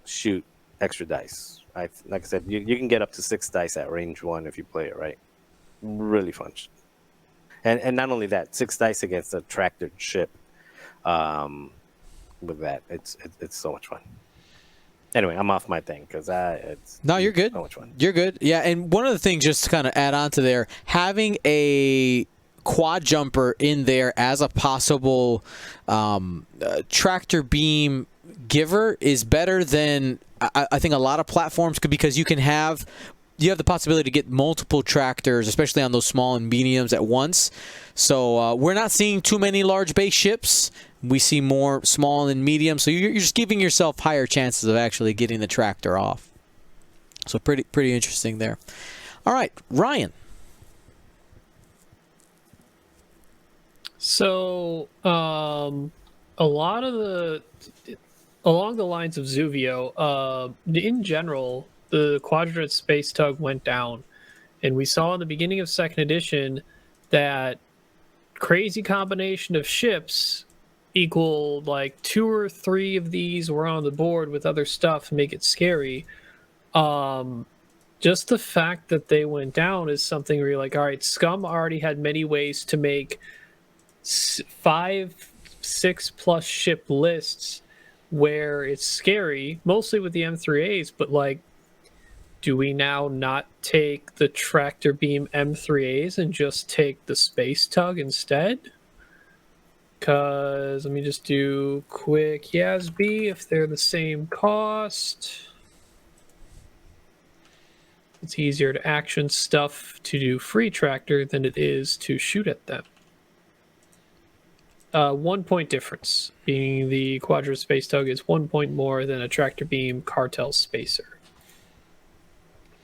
shoot extra dice. Like I said, you can get up to 6 dice at range 1 if you play it right. Really fun. And not only that, 6 dice against a tractored ship. With that, it's so much fun. Anyway, I'm off my thing because you're good. So much fun. You're good. Yeah, and one of the things, just to kind of add on to there, having a quad jumper in there as a possible tractor beam giver is better than I think a lot of platforms could, because you have the possibility to get multiple tractors, especially on those small and mediums at once. So we're not seeing too many large base ships. We see more small and medium. So you're just giving yourself higher chances of actually getting the tractor off. So pretty interesting there. All right, Ryan. So along the lines of Zuvio, in general, the Quadrant Space Tug went down, and we saw in the beginning of 2nd edition that crazy combination of ships equal like 2 or 3 of these were on the board with other stuff to make it scary. Just the fact that they went down is something where you're like, all right, Scum already had many ways to make 5, 6+ ship lists where it's scary, mostly with the M3As, but like, do we now not take the tractor beam M3As and just take the space tug instead? Because let me just do quick Yasby if they're the same cost. It's easier to action stuff to do free tractor than it is to shoot at them. 1 point difference, being the Quadrant Space Tug is 1 point more than a tractor beam Cartel Spacer.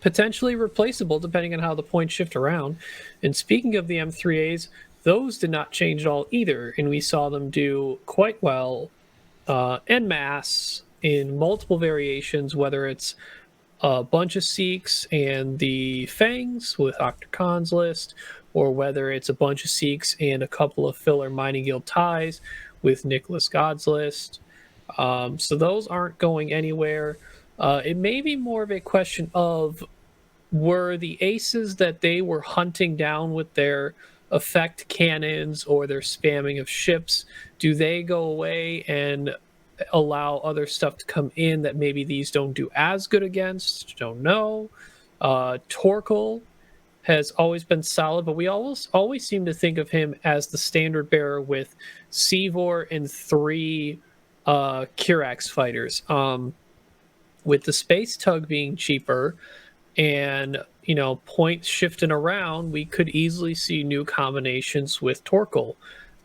Potentially replaceable depending on how the points shift around. And speaking of the M3As, those did not change at all either, and we saw them do quite well en masse in multiple variations, whether it's a bunch of Sikhs and the Fangs with Octor Khan's list, or whether it's a bunch of Sikhs and a couple of filler Mining Guild ties with Nicholas God's list. So those aren't going anywhere. It may be more of a question of, were the aces that they were hunting down with their effect cannons or their spamming of ships, do they go away and allow other stuff to come in that maybe these don't do as good against? Don't know. Torkel has always been solid, but we always seem to think of him as the standard bearer with Seevor and 3 Kirax fighters. With the Space Tug being cheaper and points shifting around, we could easily see new combinations with Torkel.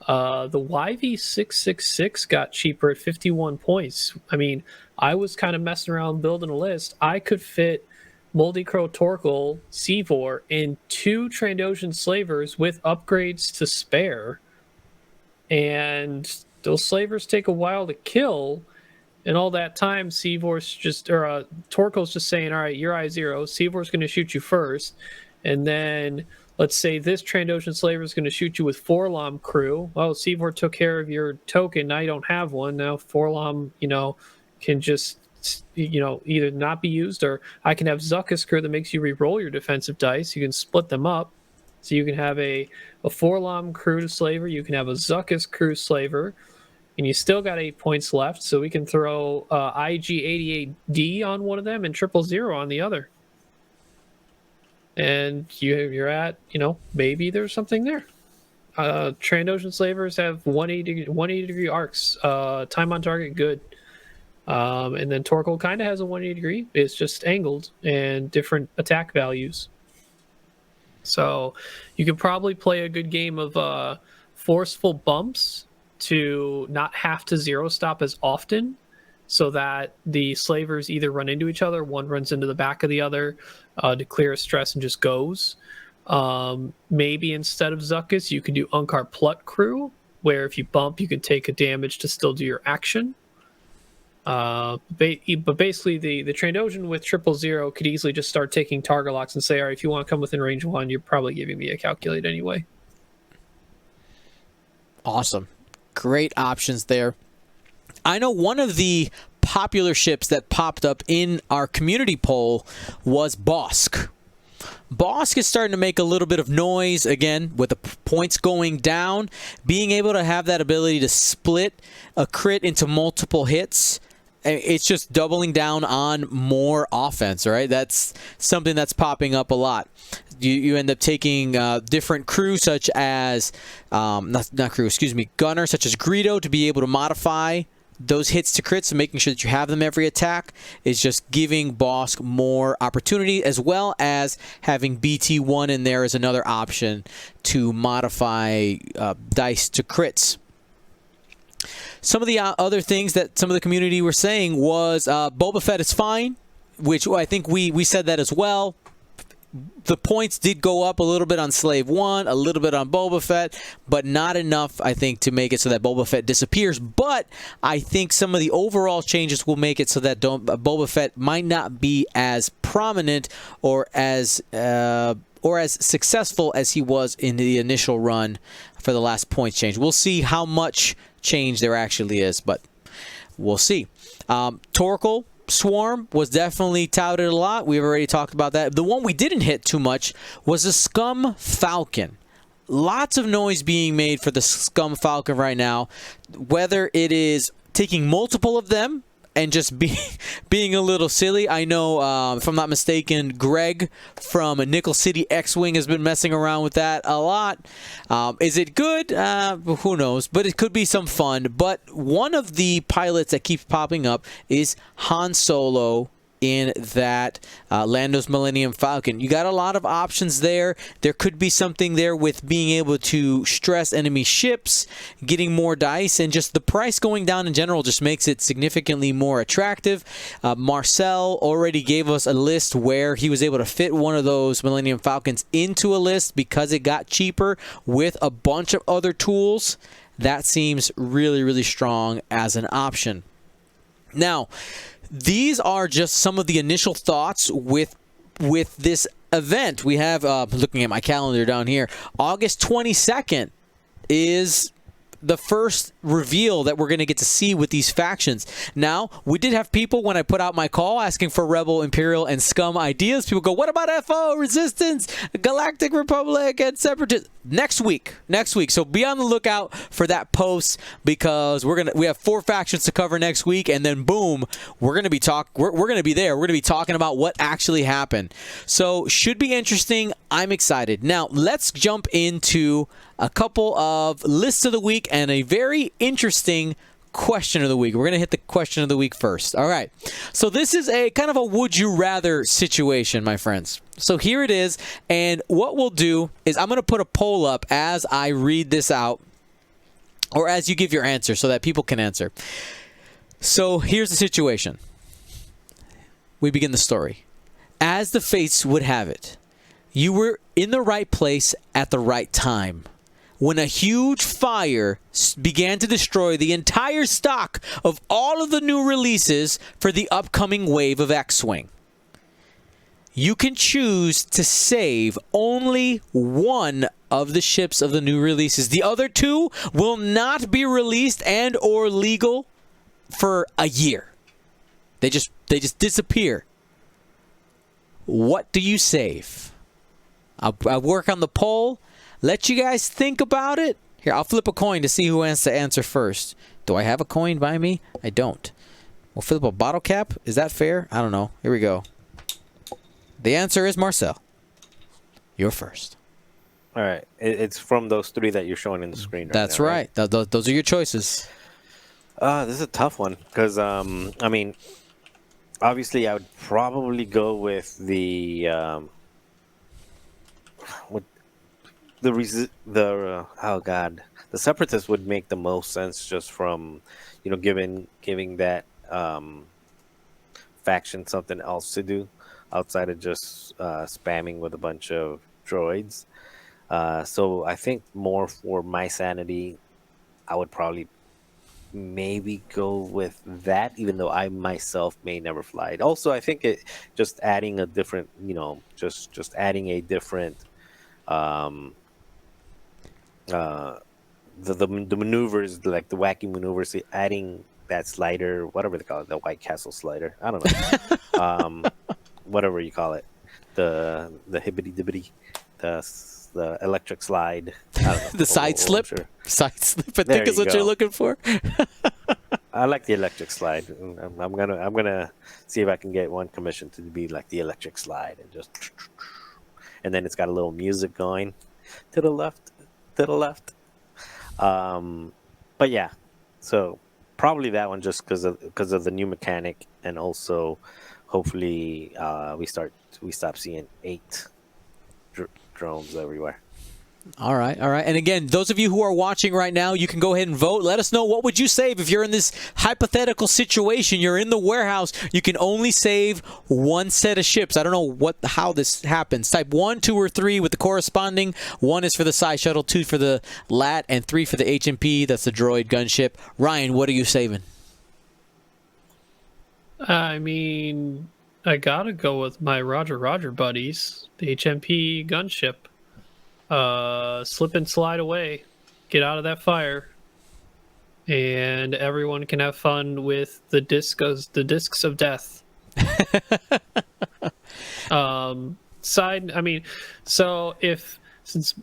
The YV666 got cheaper at 51 points. I mean, I was kind of messing around building a list. I could fit Moldy Crow Torkel, Seevor, in 2 Trandoshan Slavers with upgrades to spare. And those Slavers take a while to kill. And all that time, Torkel's just saying, all right, you're I0. Seevor's going to shoot you first. And then, let's say this Trandoshan Slaver is going to shoot you with Forlom crew. Well, Seevor took care of your token. Now you don't have one. Now Forlom, can just, either not be used, or I can have Zuckus crew that makes you re-roll your defensive dice. You can split them up. So you can have a Forlom crew Slaver. You can have a Zuckus crew Slaver. And you still got 8 points left, so we can throw IG88D on one of them and 000 on the other. and you're at, maybe there's something there. Trandoshan slavers have 180 degree arcs. Time on target, good. And then Torkoal kind of has a 180 degree. It's just angled and different attack values. So you could probably play a good game of forceful bumps to not have to zero stop as often, so that the slavers either run into each other, one runs into the back of the other to clear a stress and just goes. Maybe instead of Zuckuss, you can do Unkar Plut Crew, where if you bump, you can take a damage to still do your action. But basically, the Trandoshan with 000 could easily just start taking target locks and say, all right, if you want to come within range 1, you're probably giving me a calculate anyway. Awesome. Great options there. I know one of the popular ships that popped up in our community poll was Bossk. Bossk is starting to make a little bit of noise again with the points going down. Being able to have that ability to split a crit into multiple hits, it's just doubling down on more offense, right? That's something that's popping up a lot. You end up taking different crew such as, not crew, excuse me, gunner such as Greedo to be able to modify those hits to crits and making sure that you have them every attack is just giving Bossk more opportunity, as well as having BT1 in there as another option to modify dice to crits. Some of the other things that some of the community were saying was Boba Fett is fine, which I think we said that as well. The points did go up a little bit on Slave 1, a little bit on Boba Fett, but not enough, I think, to make it so that Boba Fett disappears. But I think some of the overall changes will make it so that Boba Fett might not be as prominent or as successful as he was in the initial run for the last points change. We'll see how much change there actually is, but we'll see. Torkoal Swarm was definitely touted a lot. We've already talked about that. The one we didn't hit too much was the Scum Falcon. Lots of noise being made for the Scum Falcon right now. Whether it is taking multiple of them and just being a little silly. I know, if I'm not mistaken, Greg from Nickel City X-Wing has been messing around with that a lot. Is it good? Who knows? But it could be some fun. But one of the pilots that keeps popping up is Han Solo in that Lando's Millennium Falcon. You got a lot of options there. There could be something there with being able to stress enemy ships, getting more dice, and just the price going down in general just makes it significantly more attractive. Marcel already gave us a list where he was able to fit one of those Millennium Falcons into a list because it got cheaper with a bunch of other tools. That seems really, really strong as an option. Now, these are just some of the initial thoughts with this event. We have, looking at my calendar down here, August 22nd is the first reveal that we're going to get to see with these factions. Now, we did have people, when I put out my call, asking for Rebel, Imperial, and Scum ideas. People go, what about FO, Resistance, Galactic Republic, and Separatist? Next week. So be on the lookout for that post, because we have 4 factions to cover next week, and then boom, we're going to be we're going to be there. We're going to be talking about what actually happened. So should be interesting. I'm excited. Now, let's jump into a couple of lists of the week and a very interesting question of the week. We're going to hit the question of the week first. All right. So this is a kind of a would you rather situation, my friends. So here it is. And what we'll do is I'm going to put a poll up as I read this out, or as you give your answer so that people can answer. So here's the situation. We begin the story. As the fates would have it, you were in the right place at the right time when a huge fire began to destroy the entire stock of all of the new releases for the upcoming wave of X-Wing. You can choose to save only one of the ships of the new releases. The other 2 will not be released and or legal for a year. They just disappear. What do you save? I'll work on the poll. Let you guys think about it. Here, I'll flip a coin to see who wants to answer first. Do I have a coin by me? I don't. We'll flip a bottle cap. Is that fair? I don't know. Here we go. The answer is Marcel. you're first. All right. It's from those three that you're showing in the screen right That's now, right. Those are your choices. This is a tough one because, I mean, obviously, I would probably go with with the Separatists would make the most sense just from, giving that faction something else to do outside of just spamming with a bunch of droids. So I think more for my sanity, I would probably maybe go with that, even though I myself may never fly it. Also, I think it just adding a different, just adding a different, um, the maneuvers, like the wacky maneuvers, adding that slider, whatever they call it, the White Castle slider. I don't know, whatever you call it, the hibbity dibbity, the electric slide. I don't know. The side slip. Sure. Side slip, I There think is you what you're go. looking for. I like the electric slide. I'm gonna see if I can get one commission to be like the electric slide and then it's got a little music going to the left, to the left. But yeah, so probably that one just because of the new mechanic, and also hopefully we stop seeing 8 drones everywhere. All right. And again, those of you who are watching right now, you can go ahead and vote. Let us know, what would you save if you're in this hypothetical situation. You're in the warehouse. You can only save one set of ships. I don't know how this happens. Type 1, 2, or 3 with the corresponding. 1 is for the Psi Shuttle, 2 for the LAT, and 3 for the HMP. That's the droid gunship. Ryan, what are you saving? I mean, I gotta go with my Roger buddies, the HMP gunship. Slip and slide away, get out of that fire, and everyone can have fun with the discs of death. Since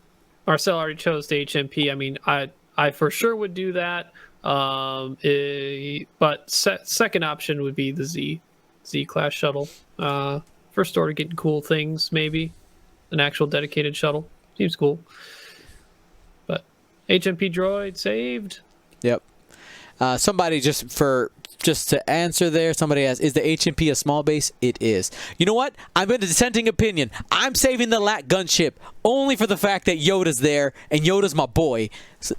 Marcel already chose the HMP, I mean, I for sure would do that. But second option would be the Z class shuttle. First order getting cool things, maybe an actual dedicated shuttle. Seems cool. But HMP droid saved. Yep. Somebody just to answer there, somebody asked, is the HMP a small base? It is. You know what? I'm in a dissenting opinion. I'm saving the LAT gunship only for the fact that Yoda's there, and Yoda's my boy,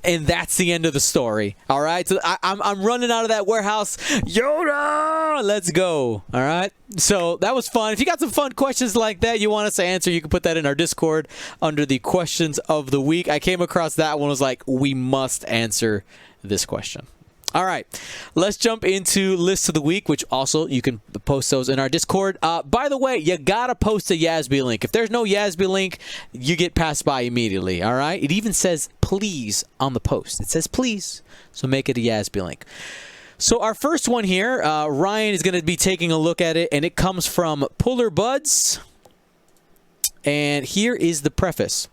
and that's the end of the story. All right? So I'm running out of that warehouse. Yoda! Let's go. All right? So that was fun. If you got some fun questions like that you want us to answer, you can put that in our Discord under the questions of the week. I came across that one, was like, we must answer this question. All right, let's jump into lists of the week, which also you can post those in our Discord. By the way, you gotta post a Yasby link. If there's no Yasby link, you get passed by immediately. All right, it even says please on the post. It says please, so make it a Yasby link. So our first one here, Ryan is going to be taking a look at it, and it comes from Puller Buds. And here is the preface.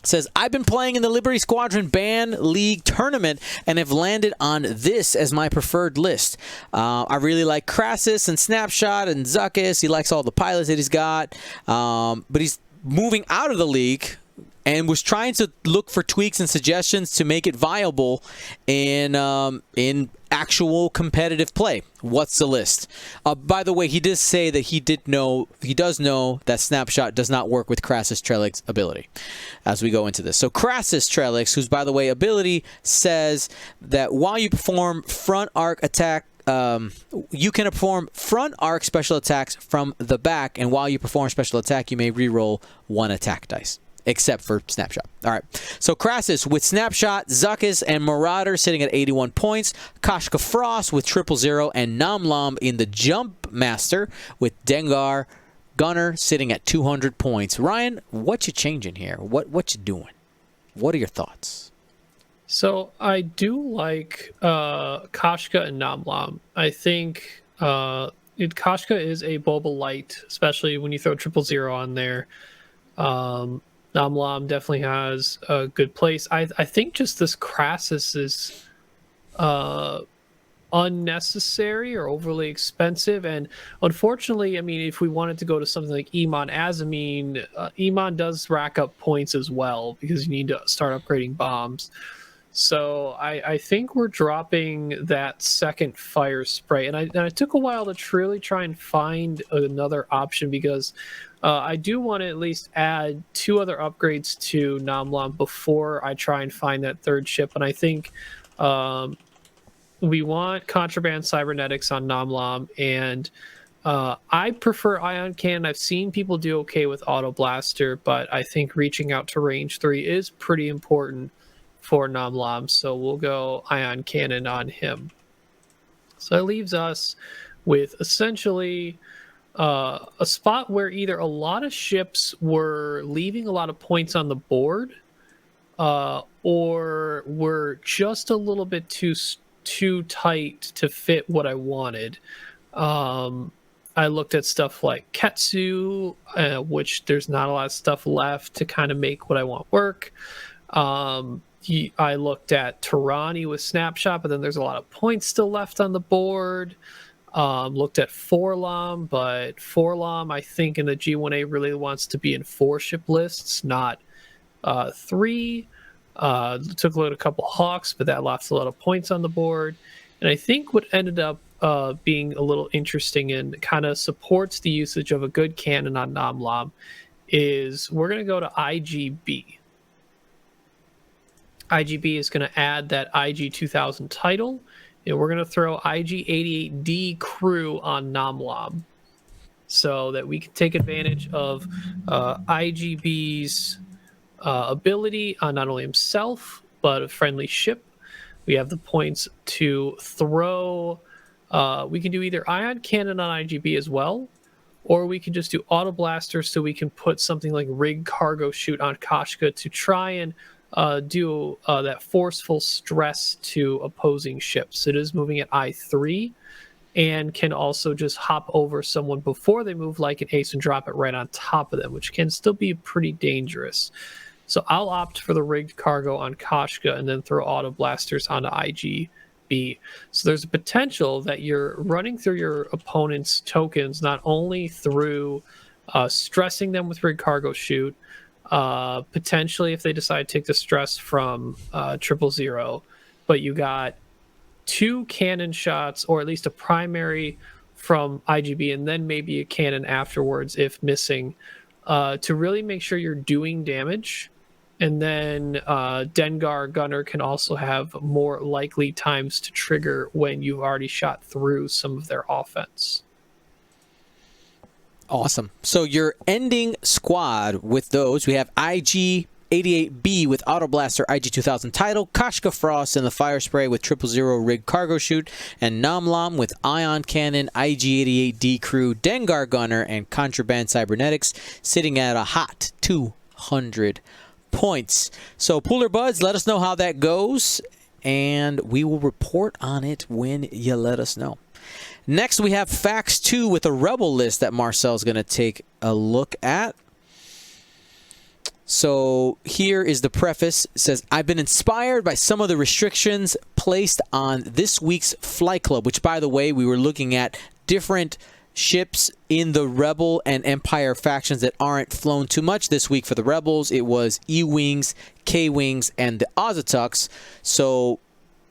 Says, I've been playing in the Liberty Squadron Band League tournament and have landed on this as my preferred list. I really like Crassus and Snapshot and Zuckus. He likes all the pilots that he's got. But he's moving out of the league and was trying to look for tweaks and suggestions to make it viable in actual competitive play. What's the list? By the way, he did say that he does know that Snapshot does not work with Crassus Trellix's ability as we go into this. So Crassus Trellix, who's, by the way, ability says that while you perform front arc attack, you can perform front arc special attacks from the back, and while you perform special attack, you may reroll 1 attack dice. Except for Snapshot. All right. So Crassus with Snapshot, Zuckus, and Marauder sitting at 81 points. Kashka Frost with 000 and Namlam in the Jump Master with Dengar Gunner sitting at 200 points. Ryan, what you changing here? What you doing? What are your thoughts? So I do like Kashka and Namlam. I think Kashka is a Boba Light, especially when you throw 000 on there. Namlam definitely has a good place. I think just this Crassus is a unnecessary or overly expensive. And unfortunately, I mean, if we wanted to go to something like Iman Azamine, Iman does rack up points as well because you need to start upgrading bombs. So I think we're dropping that second fire spray, and I took a while to truly try and find another option because I do want to at least add 2 other upgrades to Namlam before I try and find that third ship. And I think we want contraband cybernetics on Namlam, and I prefer ion cannon. I've seen people do okay with auto blaster, but I think reaching out to range 3 is pretty important for Namlam, so we'll go ion cannon on him. So that leaves us with essentially a spot where either a lot of ships were leaving a lot of points on the board, or were just a little bit too tight to fit what I wanted. I looked at stuff like Ketsu, which there's not a lot of stuff left to kind of make what I want work. I looked at Tirani with Snapshot, but then there's a lot of points still left on the board. Looked at Forlom, but Forlom, I think, in the G1A really wants to be in 4 ship lists, not 3. Took a look at a couple Hawks, but that lost a lot of points on the board. And I think what ended up being a little interesting and kind of supports the usage of a good cannon on Namlam is we're going to go to IGB. IGB is going to add that IG 2000 title, and we're going to throw IG 88D crew on Namlam so that we can take advantage of IGB's ability on not only himself, but a friendly ship. We have the points to throw. We can do either ion cannon on IGB as well, or we can just do auto blaster so we can put something like rig cargo shoot on Kashka to try and do that forceful stress to opposing ships. It is moving at I3 and can also just hop over someone before they move like an ace and drop it right on top of them, which can still be pretty dangerous. So I'll opt for the rigged cargo on Kashka and then throw auto blasters onto IGB. So there's a potential that you're running through your opponent's tokens not only through stressing them with rigged cargo shoot, potentially if they decide to take the stress from 000, but you got 2 cannon shots, or at least a primary from IGB, and then maybe a cannon afterwards if missing, to really make sure you're doing damage. And then Dengar Gunner can also have more likely times to trigger when you've already shot through some of their offense. Awesome. So your ending squad with those, we have IG 88B with Auto Blaster IG 2000 title, Kashka Frost and the Fire Spray with 000 rig cargo shoot, and Namlam with Ion Cannon, IG 88D crew, Dengar Gunner, and Contraband Cybernetics, sitting at a hot 200 points. So Pooler Buds, let us know how that goes, and we will report on it when you let us know. Next, we have Facts 2 with a Rebel list that Marcel's going to take a look at. So here is the preface. It says, I've been inspired by some of the restrictions placed on this week's Flight Club, which, by the way, we were looking at different ships in the Rebel and Empire factions that aren't flown too much this week for the Rebels. It was E-Wings, K-Wings, and the Ozatucks. So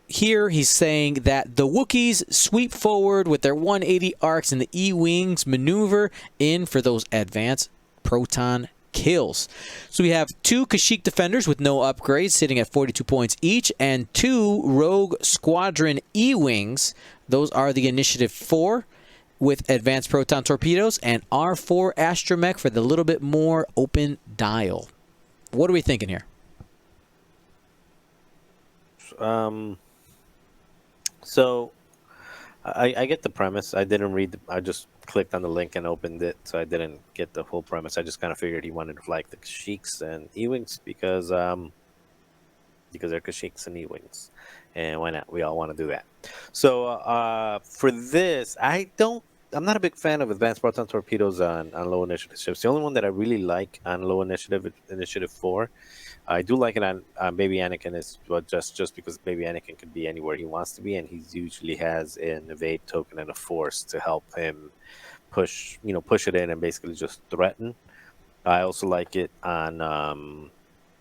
here he's saying that the Wookiees sweep forward with their 180 arcs and the E-Wings maneuver in for those advanced proton kills. So we have 2 Kashyyyk defenders with no upgrades sitting at 42 points each, and 2 Rogue Squadron E-Wings. Those are the Initiative 4 with advanced proton torpedoes, and R4 Astromech for the little bit more open dial. What are we thinking here? So I get the premise. I didn't read. I just clicked on the link and opened it, so I didn't get the full premise. I just kind of figured he wanted to flag the Kashyyks and E-Wings because they're Kashyyks and E-Wings, and why not? We all want to do that. So for this, I don't I'm not a big fan of advanced proton torpedoes on low initiative ships. The only one that I really like on low initiative, initiative 4, I do like it on Baby Anakin, is just because Baby Anakin can be anywhere he wants to be, and he usually has an evade token and a force to help him push it in and basically just threaten. I also like it on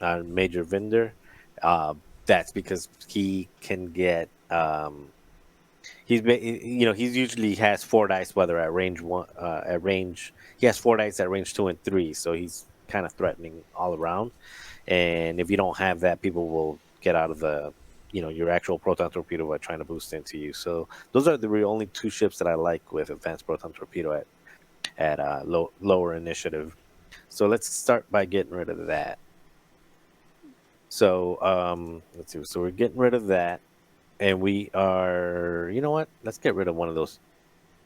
Major Vinder. That's because he can get he's usually has 4 dice whether at range 1 at range he has 4 dice at range 2 and 3, so he's kind of threatening all around. And if you don't have that, people will get out of the your actual proton torpedo by trying to boost into you. So those are the only 2 ships that I like with advanced proton torpedo at lower initiative. So let's start by getting rid of that. So let's see. So we're getting rid of that, and we are. You know what? Let's get rid of one of those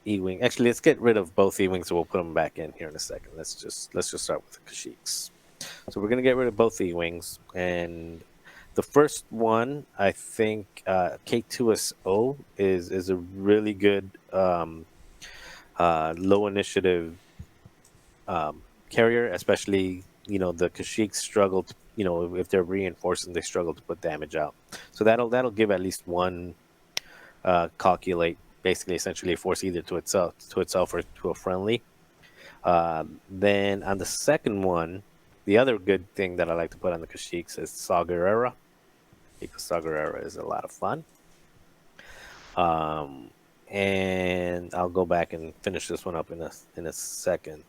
E-wing. Actually, let's get rid of both E-wings, so we'll put them back in here in a second. Let's just start with the Kashyyyks. So we're gonna get rid of both E-wings, and the first one, I think, K2SO is a really good low initiative carrier, especially the Kashyyyks struggle to, if they're reinforcing, they struggle to put damage out. So that'll give at least one calculate, basically essentially a force either to itself or to a friendly. Then on the second one, the other good thing that I like to put on the Kashyyyks is Saw Gerrera, because Saw Gerrera is a lot of fun. And I'll go back and finish this one up in a second.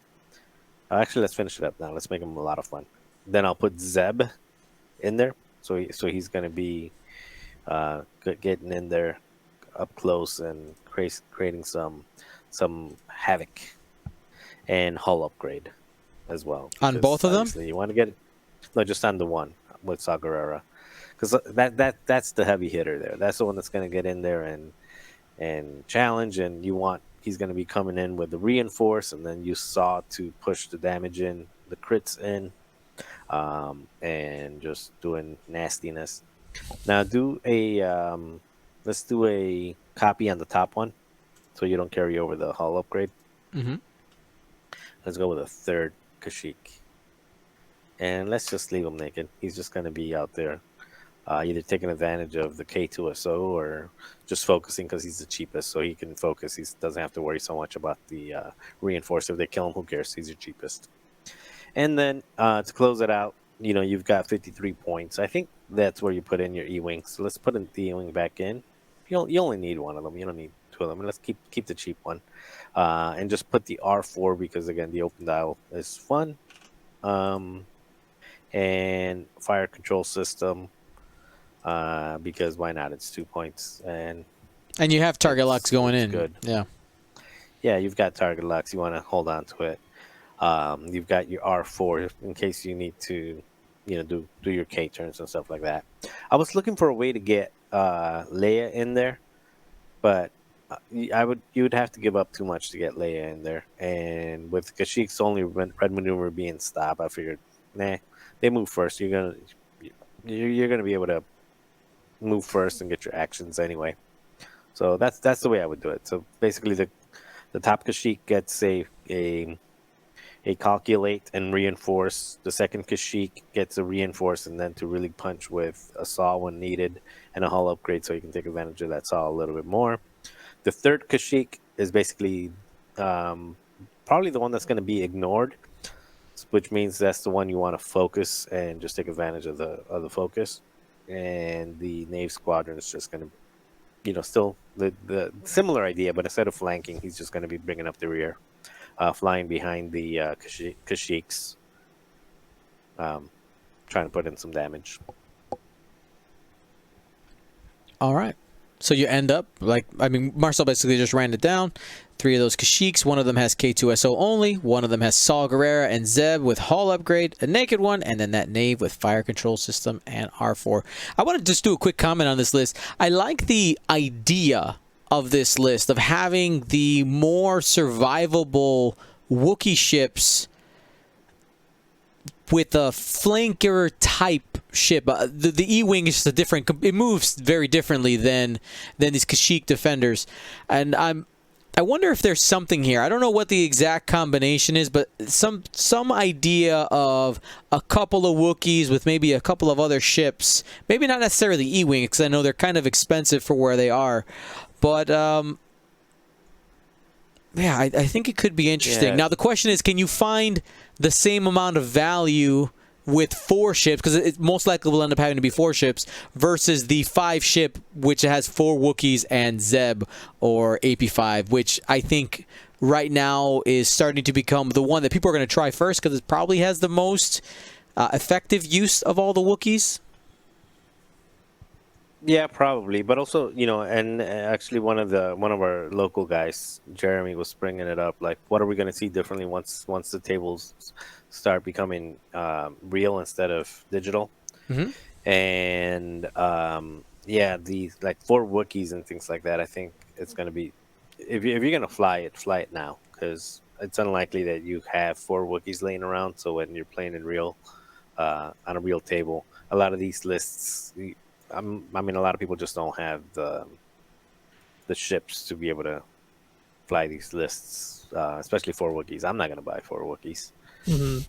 Actually, let's finish it up now. Let's make him a lot of fun. Then I'll put Zeb in there, so he's going to be getting in there up close and creating some havoc and hull upgrade as well. On both of them? You want to get it? No, just on the one with Saw Gerrera, because that's the heavy hitter there. That's the one that's going to get in there and challenge, and he's going to be coming in with the reinforce, and then you Saw to push the damage in, the crits in, and just doing nastiness. Now let's do a copy on the top one, so you don't carry over the hull upgrade. Mm-hmm. Let's go with a third Kashyyyk, and let's just leave him naked. He's just going to be out there, either taking advantage of the K2SO or just focusing because he's the cheapest, so he can focus. He doesn't have to worry so much about the reinforce. If they kill him, who cares? He's your cheapest. And then to close it out, you've got 53 points. I think that's where you put in your E-wing. So let's put the E-wing back in. You only need one of them. You don't need 2 of them. Let's keep the cheap one, and just put the R4 because again the open dial is fun, and fire control system. Because why not? It's 2 points, and you have target locks going in. Good. Yeah, you've got target locks. You want to hold on to it. You've got your R4 in case you need to, do your K turns and stuff like that. I was looking for a way to get Leia in there, but you would have to give up too much to get Leia in there. And with Kashyyyk's only red maneuver being stop, I figured, they move first. You're gonna be able to move first and get your actions anyway. So that's the way I would do it. So basically, the top Kashyyyk gets a calculate and reinforce. The second Kashyyyk gets a reinforce and then to really punch with a Saw when needed and a hull upgrade, so you can take advantage of that Saw a little bit more. The third Kashyyyk is basically probably the one that's going to be ignored, which means that's the one you want to focus and just take advantage of the focus. And the Nave Squadron is just going to, still the similar idea, but instead of flanking, he's just going to be bringing up the rear, flying behind the Kashyyyk's, trying to put in some damage. All right. So you end up, Marcel basically just ran it down. 3 of those Kashyyyk's, one of them has K2SO only, one of them has Saw Gerrera and Zeb with hull upgrade, a naked one, and then that Nave with fire control system and R4. I want to just do a quick comment on this list. I like the idea of this list of having the more survivable Wookiee ships with a flanker type ship. The E-wing is just a different. It moves very differently than these Kashyyyk defenders, and I wonder if there's something here. I don't know what the exact combination is, but some idea of a couple of Wookiees with maybe a couple of other ships. Maybe not necessarily E-Wing, because I know they're kind of expensive for where they are. But, yeah, I think it could be interesting. Yeah. Now, the question is, can you find the same amount of value with 4 ships, because it most likely will end up having to be 4 ships, versus the 5 ship, which has 4 Wookiees and Zeb or AP5, which I think right now is starting to become the one that people are going to try first, because it probably has the most effective use of all the Wookiees. Yeah, probably, but also, you know, and actually one of our local guys, Jeremy, was bringing it up. Like, what are we going to see differently once the tables start becoming real instead of digital? Mm-hmm. And yeah, the like 4 Wookiees and things like that. I think it's going to be, if you're going to fly it now, because it's unlikely that you have 4 Wookiees laying around. So when you're playing in real on a real table, a lot of these lists. I mean, a lot of people just don't have the ships to be able to fly these lists, especially 4 Wookiees. I'm not going to buy 4 Wookiees. Mm-hmm.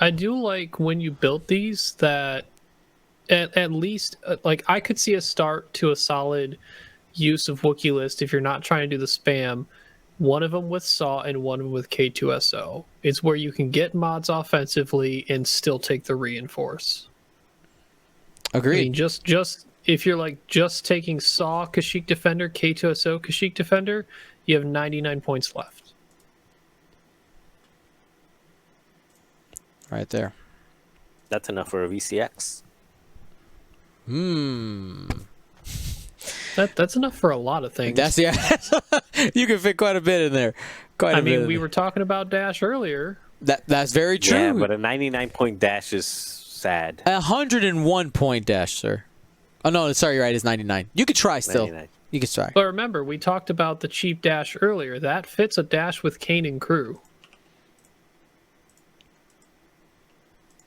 I do like when you built these that at least, like, I could see a start to a solid use of Wookiee list if you're not trying to do the spam. One of them with SAW and one of them with K2SO. It's where you can get mods offensively and still take the reinforce. Agreed. I mean, just if you're like just taking SAW Kashyyyk Defender, K2SO Kashyyyk Defender, you have 99 points left. Right there. That's enough for a VCX. That's enough for a lot of things. That's you can fit quite a bit in there. I mean, we were talking about Dash earlier. That's very true. Yeah, but a 99-point dash is sad. 101 point dash, sir. Oh no, sorry, you're right. It's 99. You could try still. 99. You could try. But remember, we talked about the cheap dash earlier. That fits a dash with Kane and crew.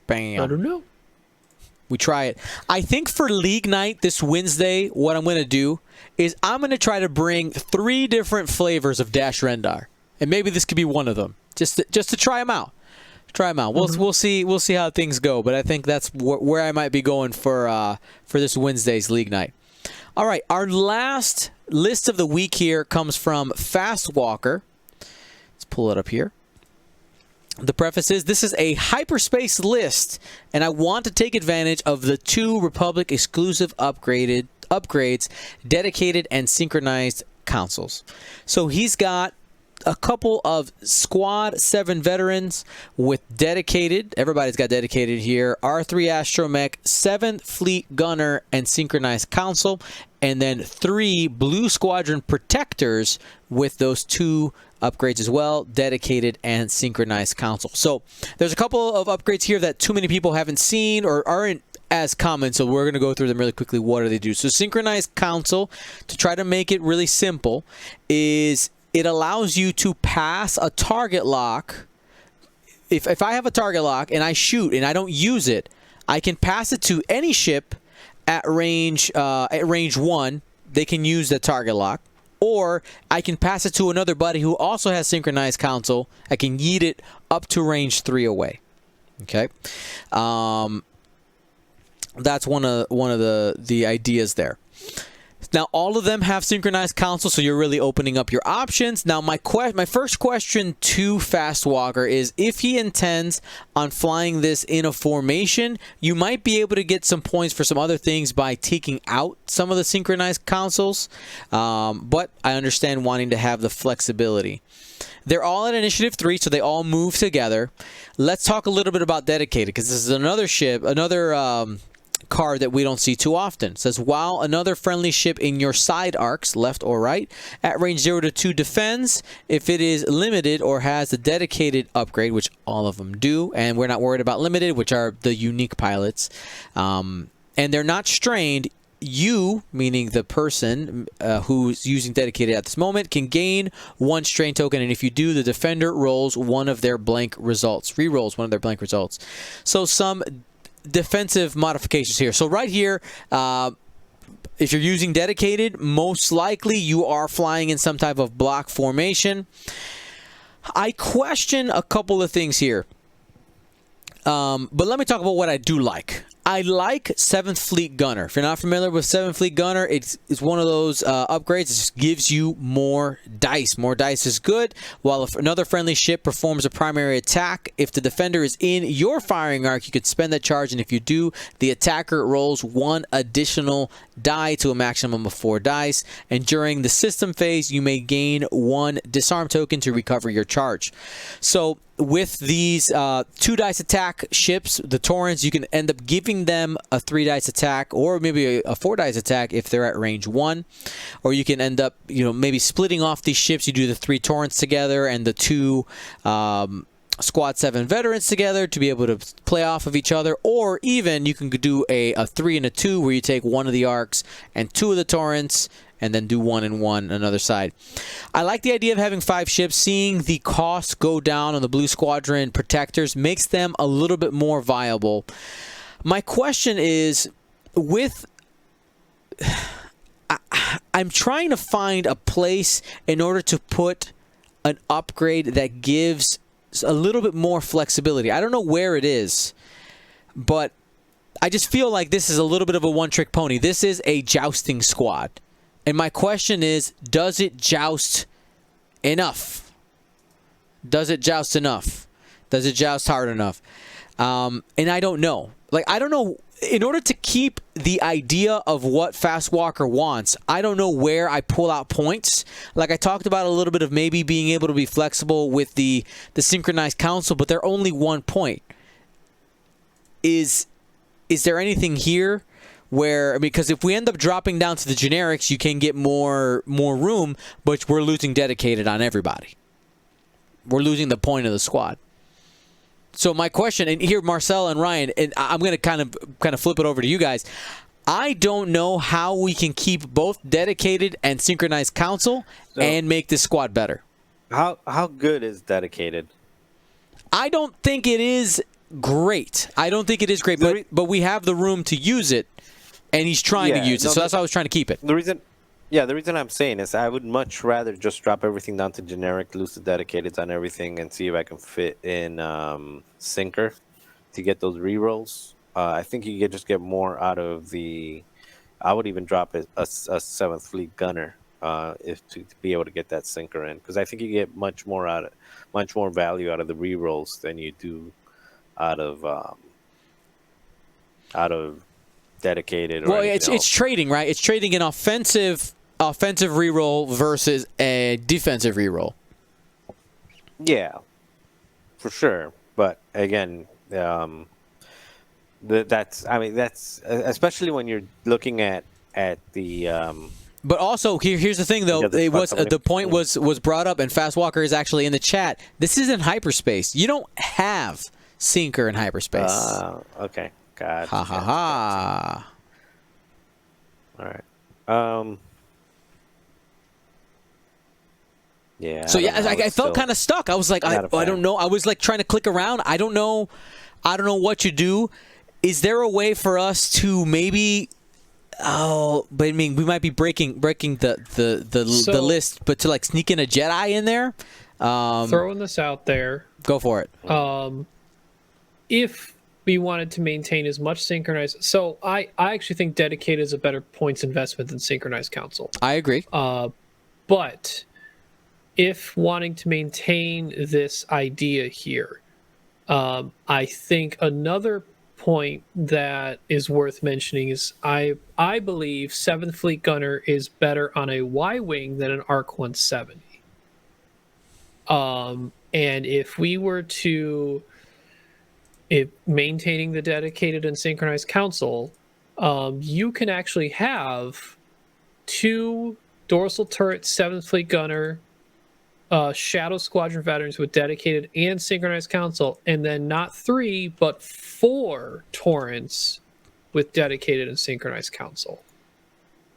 Bam. I don't know. We try it. I think for League Night this Wednesday, what I'm going to do is I'm going to try to bring 3 different flavors of Dash Rendar, and maybe this could be one of them, just to try them out. Try them out. We'll see how things go, but I think that's where I might be going for this Wednesday's League Night. All right, our last list of the week here comes from Fast Walker. Let's pull it up here. The preface is, this is a hyperspace list, and I want to take advantage of the 2 Republic exclusive upgrades, dedicated and synchronized consoles. So he's got a couple of Squad 7 veterans with dedicated. Everybody's got dedicated here. R3 Astromech, 7th Fleet Gunner, and synchronized console. And then 3 Blue Squadron Protectors with those 2 upgrades as well, dedicated and synchronized console. So there's a couple of upgrades here that too many people haven't seen or aren't as common, so we're going to go through them really quickly. What do they do? So synchronized console, to try to make it really simple, is it allows you to pass a target lock. If I have a target lock and I shoot and I don't use it, I can pass it to any ship at range 1. They can use the target lock. Or I can pass it to another buddy who also has synchronized console. I can yeet it up to range 3 away. Okay, that's one of the ideas there. Now all of them have synchronized console, so you're really opening up your options. Now my first question to Fast Walker is, if he intends on flying this in a formation, you might be able to get some points for some other things by taking out some of the synchronized consoles, but I understand wanting to have the flexibility. They're all at Initiative 3, so they all move together. Let's talk a little bit about dedicated, because this is another ship, card that we don't see too often. It says, while another friendly ship in your side arcs, left or right, at range 0 to 2 defends, if it is limited or has a dedicated upgrade, which all of them do, and we're not worried about limited, which are the unique pilots, and they're not strained, you, meaning the person who's using dedicated at this moment, can gain 1 strain token, and if you do, the defender rolls one of their blank results, re-rolls one of their blank results. So some defensive modifications here. So right here, If you're using dedicated, most likely you are flying in some type of block formation. I question a couple of things here. But let me talk about what I do like. I like 7th Fleet Gunner. If you're not familiar with 7th Fleet Gunner, it's one of those upgrades. It just gives you more dice. More dice is good. While if another friendly ship performs a primary attack, if the defender is in your firing arc, you could spend that charge, and if you do, the attacker rolls 1 additional die to a maximum of 4 dice. And during the system phase, you may gain 1 disarm token to recover your charge. So with these 2 dice attack ships, the Torrents, you can end up giving them a 3 dice attack, or maybe a 4 dice attack if they're at range 1. Or you can end up, maybe splitting off these ships. You do the 3 Torrents together and the 2 Squad 7 veterans together to be able to play off of each other. Or even you can do a 3 and a 2 where you take 1 of the arcs and 2 of the Torrents, and then do 1 and 1 another side. I like the idea of having 5 ships. Seeing the cost go down on the Blue Squadron protectors makes them a little bit more viable. My question is, I'm trying to find a place in order to put an upgrade that gives a little bit more flexibility. I don't know where it is, but I just feel like this is a little bit of a one-trick pony. This is a jousting squad. And my question is, does it joust enough? Does it joust enough? Does it joust hard enough? And I don't know. I don't know. In order to keep the idea of what Fast Walker wants, I don't know where I pull out points. Like I talked about a little bit of maybe being able to be flexible with the synchronized council, but they're only 1 point. Is there anything here where, because if we end up dropping down to the generics, you can get more room, but we're losing dedicated on everybody. We're losing the point of the squad. So my question, and here Marcel and Ryan, and I'm going to kind of flip it over to you guys. I don't know how we can keep both dedicated and synchronized council and make this squad better. How good is dedicated? I don't think it is great. But we have the room to use it, and he's trying to use it. So that's why I was trying to keep it. The reason I'm saying is I would much rather just drop everything down to generic, lose the dedicateds on everything, and see if I can fit in Sinker to get those rerolls. I think you could just get more out of the. I would even drop a 7th Fleet Gunner if to be able to get that Sinker in, because I think you get much more value out of the rerolls than you do out of dedicated. Well, it's trading, right? It's trading an offensive reroll versus a defensive reroll. Yeah, for sure. But again, that's especially when you're looking at the. But also, here's the thing, though. The point was brought up, and Fast Walker is actually in the chat. This isn't hyperspace. You don't have Sinker in hyperspace. Okay. God. Ha ha ha. All right. Yeah. So I felt kind of stuck. I was like, I don't know. I was like trying to click around. I don't know what you do. Is there a way for us to maybe? Oh, but I mean, we might be breaking the list. But to sneak in a Jedi in there. Throwing this out there. Go for it. If we wanted to maintain as much synchronized, so I actually think dedicated is a better points investment than synchronized council. I agree. But if wanting to maintain this idea here, I think another point that is worth mentioning is I believe 7th Fleet Gunner is better on a Y-Wing than an ARC 170. And if we were to maintaining the dedicated and synchronized council, you can actually have 2 dorsal turret 7th Fleet Gunner Shadow Squadron veterans with dedicated and synchronized council, and then not 3 but 4 Torrents with dedicated and synchronized council.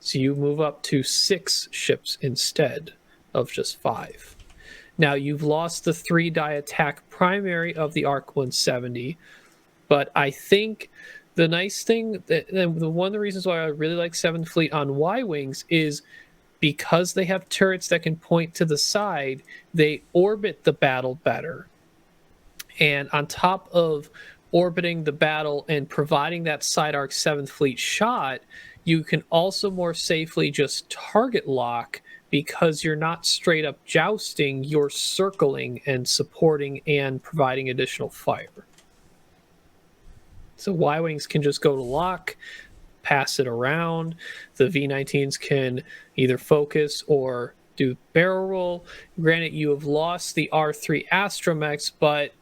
So you move up to 6 ships instead of just 5. Now you've lost the 3 die attack primary of the ARC 170, but I think The nice thing, one of the reasons why I really like 7th Fleet on Y-Wings is because they have turrets that can point to the side, they orbit the battle better. And on top of orbiting the battle and providing that side arc 7th Fleet shot, you can also more safely just target lock because you're not straight up jousting, you're circling and supporting and providing additional fire. So Y-Wings can just go to lock, pass it around. The V-19s can either focus or do barrel roll. Granted, you have lost the R3 Astromechs, but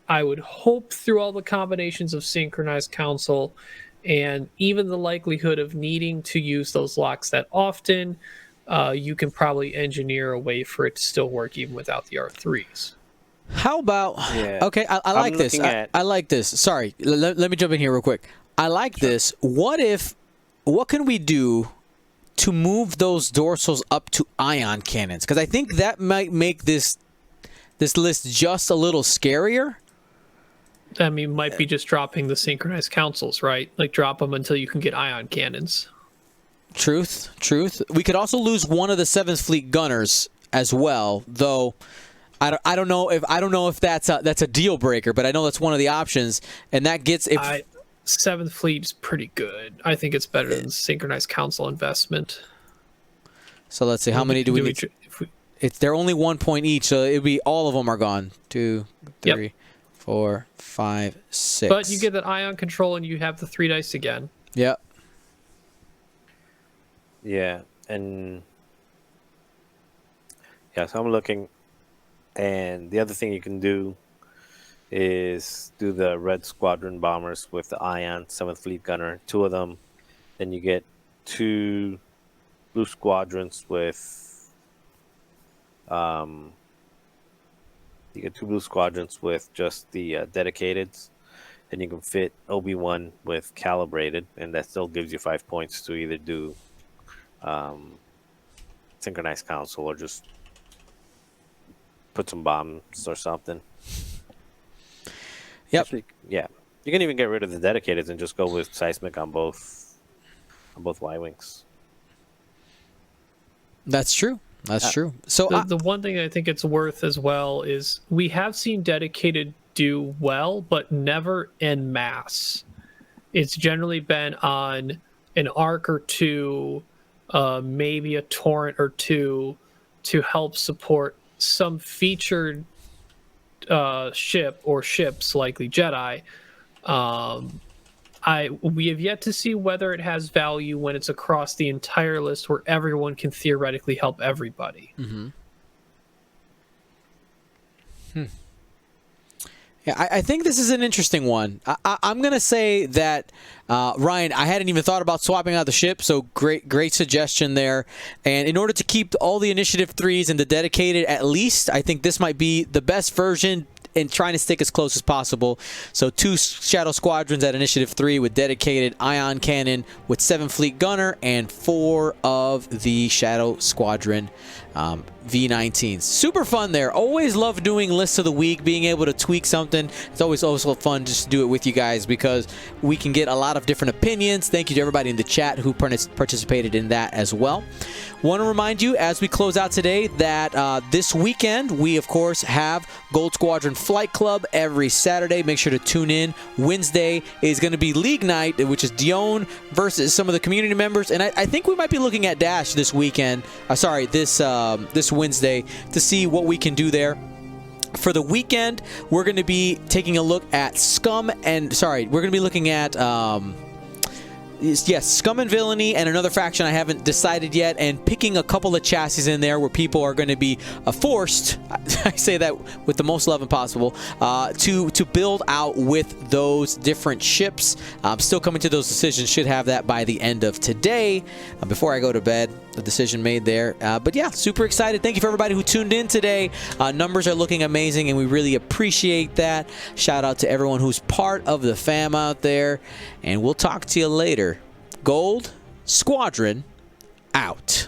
I would hope through all the combinations of Synchronized Council and even the likelihood of needing to use those locks that often, you can probably engineer a way for it to still work even without the R3s. How about... Yeah. Okay, I like this. I like this. Sorry, let me jump in here real quick. I like this. What can we do to move those dorsals up to ion cannons? Because I think that might make this list just a little scarier. I mean, might be just dropping the Synchronized Councils, right? Like, drop them until you can get ion cannons. Truth. We could also lose one of the 7th Fleet gunners as well, though... I don't know if that's a deal breaker, but I know that's one of the options, and that gets 7th Fleet's pretty good. I think it's better than Synchronized Council investment. So let's see, how many do we need? They're only 1 point each, so it'd be all of them are gone. 2, 3, 4, 5, 6. But you get that ion control, and you have the 3 dice again. Yep. Yeah, and so I'm looking. And the other thing you can do is do the Red Squadron bombers with the Ion 7th Fleet gunner, 2 of them. Then you get 2 Blue Squadrons with just the dedicateds. Then you can fit Obi-Wan with calibrated, and that still gives you 5 points to either do Synchronized Council or just put some bombs or something. Yep. Yeah. You can even get rid of the dedicateds and just go with seismic on both Y-Wings. That's true. True. So the one thing I think it's worth as well is we have seen dedicated do well, but never en masse. It's generally been on an arc or 2, maybe a torrent or 2 to help support some featured ship or ships, likely Jedi. We have yet to see whether it has value when it's across the entire list where everyone can theoretically help everybody. Mm-hmm. Yeah, I think this is an interesting one. I'm going to say that, Ryan, I hadn't even thought about swapping out the ship, so great suggestion there. And in order to keep all the Initiative 3s and the dedicated at least, I think this might be the best version and trying to stick as close as possible. So 2 Shadow Squadrons at Initiative 3 with dedicated ion cannon with 7 Fleet Gunner and 4 of the Shadow Squadron V-19s. Super fun there. Always love doing lists of the week, being able to tweak something. It's always also fun just to do it with you guys because we can get a lot of different opinions. Thank you to everybody in the chat who participated in that as well. Want to remind you as we close out today that this weekend we of course have Gold Squadron Flight Club every Saturday. Make sure to tune in. Wednesday is going to be League Night, which is Dion versus some of the community members, and I think we might be looking at Dash this weekend. This Wednesday to see what we can do there. For the weekend, we're going to be taking a look at Scum and Villainy and another faction I haven't decided yet, and picking a couple of chassis in there where people are going to be forced, I say that with the most love possible, to build out with those different ships. Still coming to those decisions, should have that by the end of today. Before I go to bed, the decision made there. But yeah, super excited. Thank you for everybody who tuned in today. Numbers are looking amazing, and we really appreciate that. Shout out to everyone who's part of the fam out there, and we'll talk to you later. Gold Squadron out.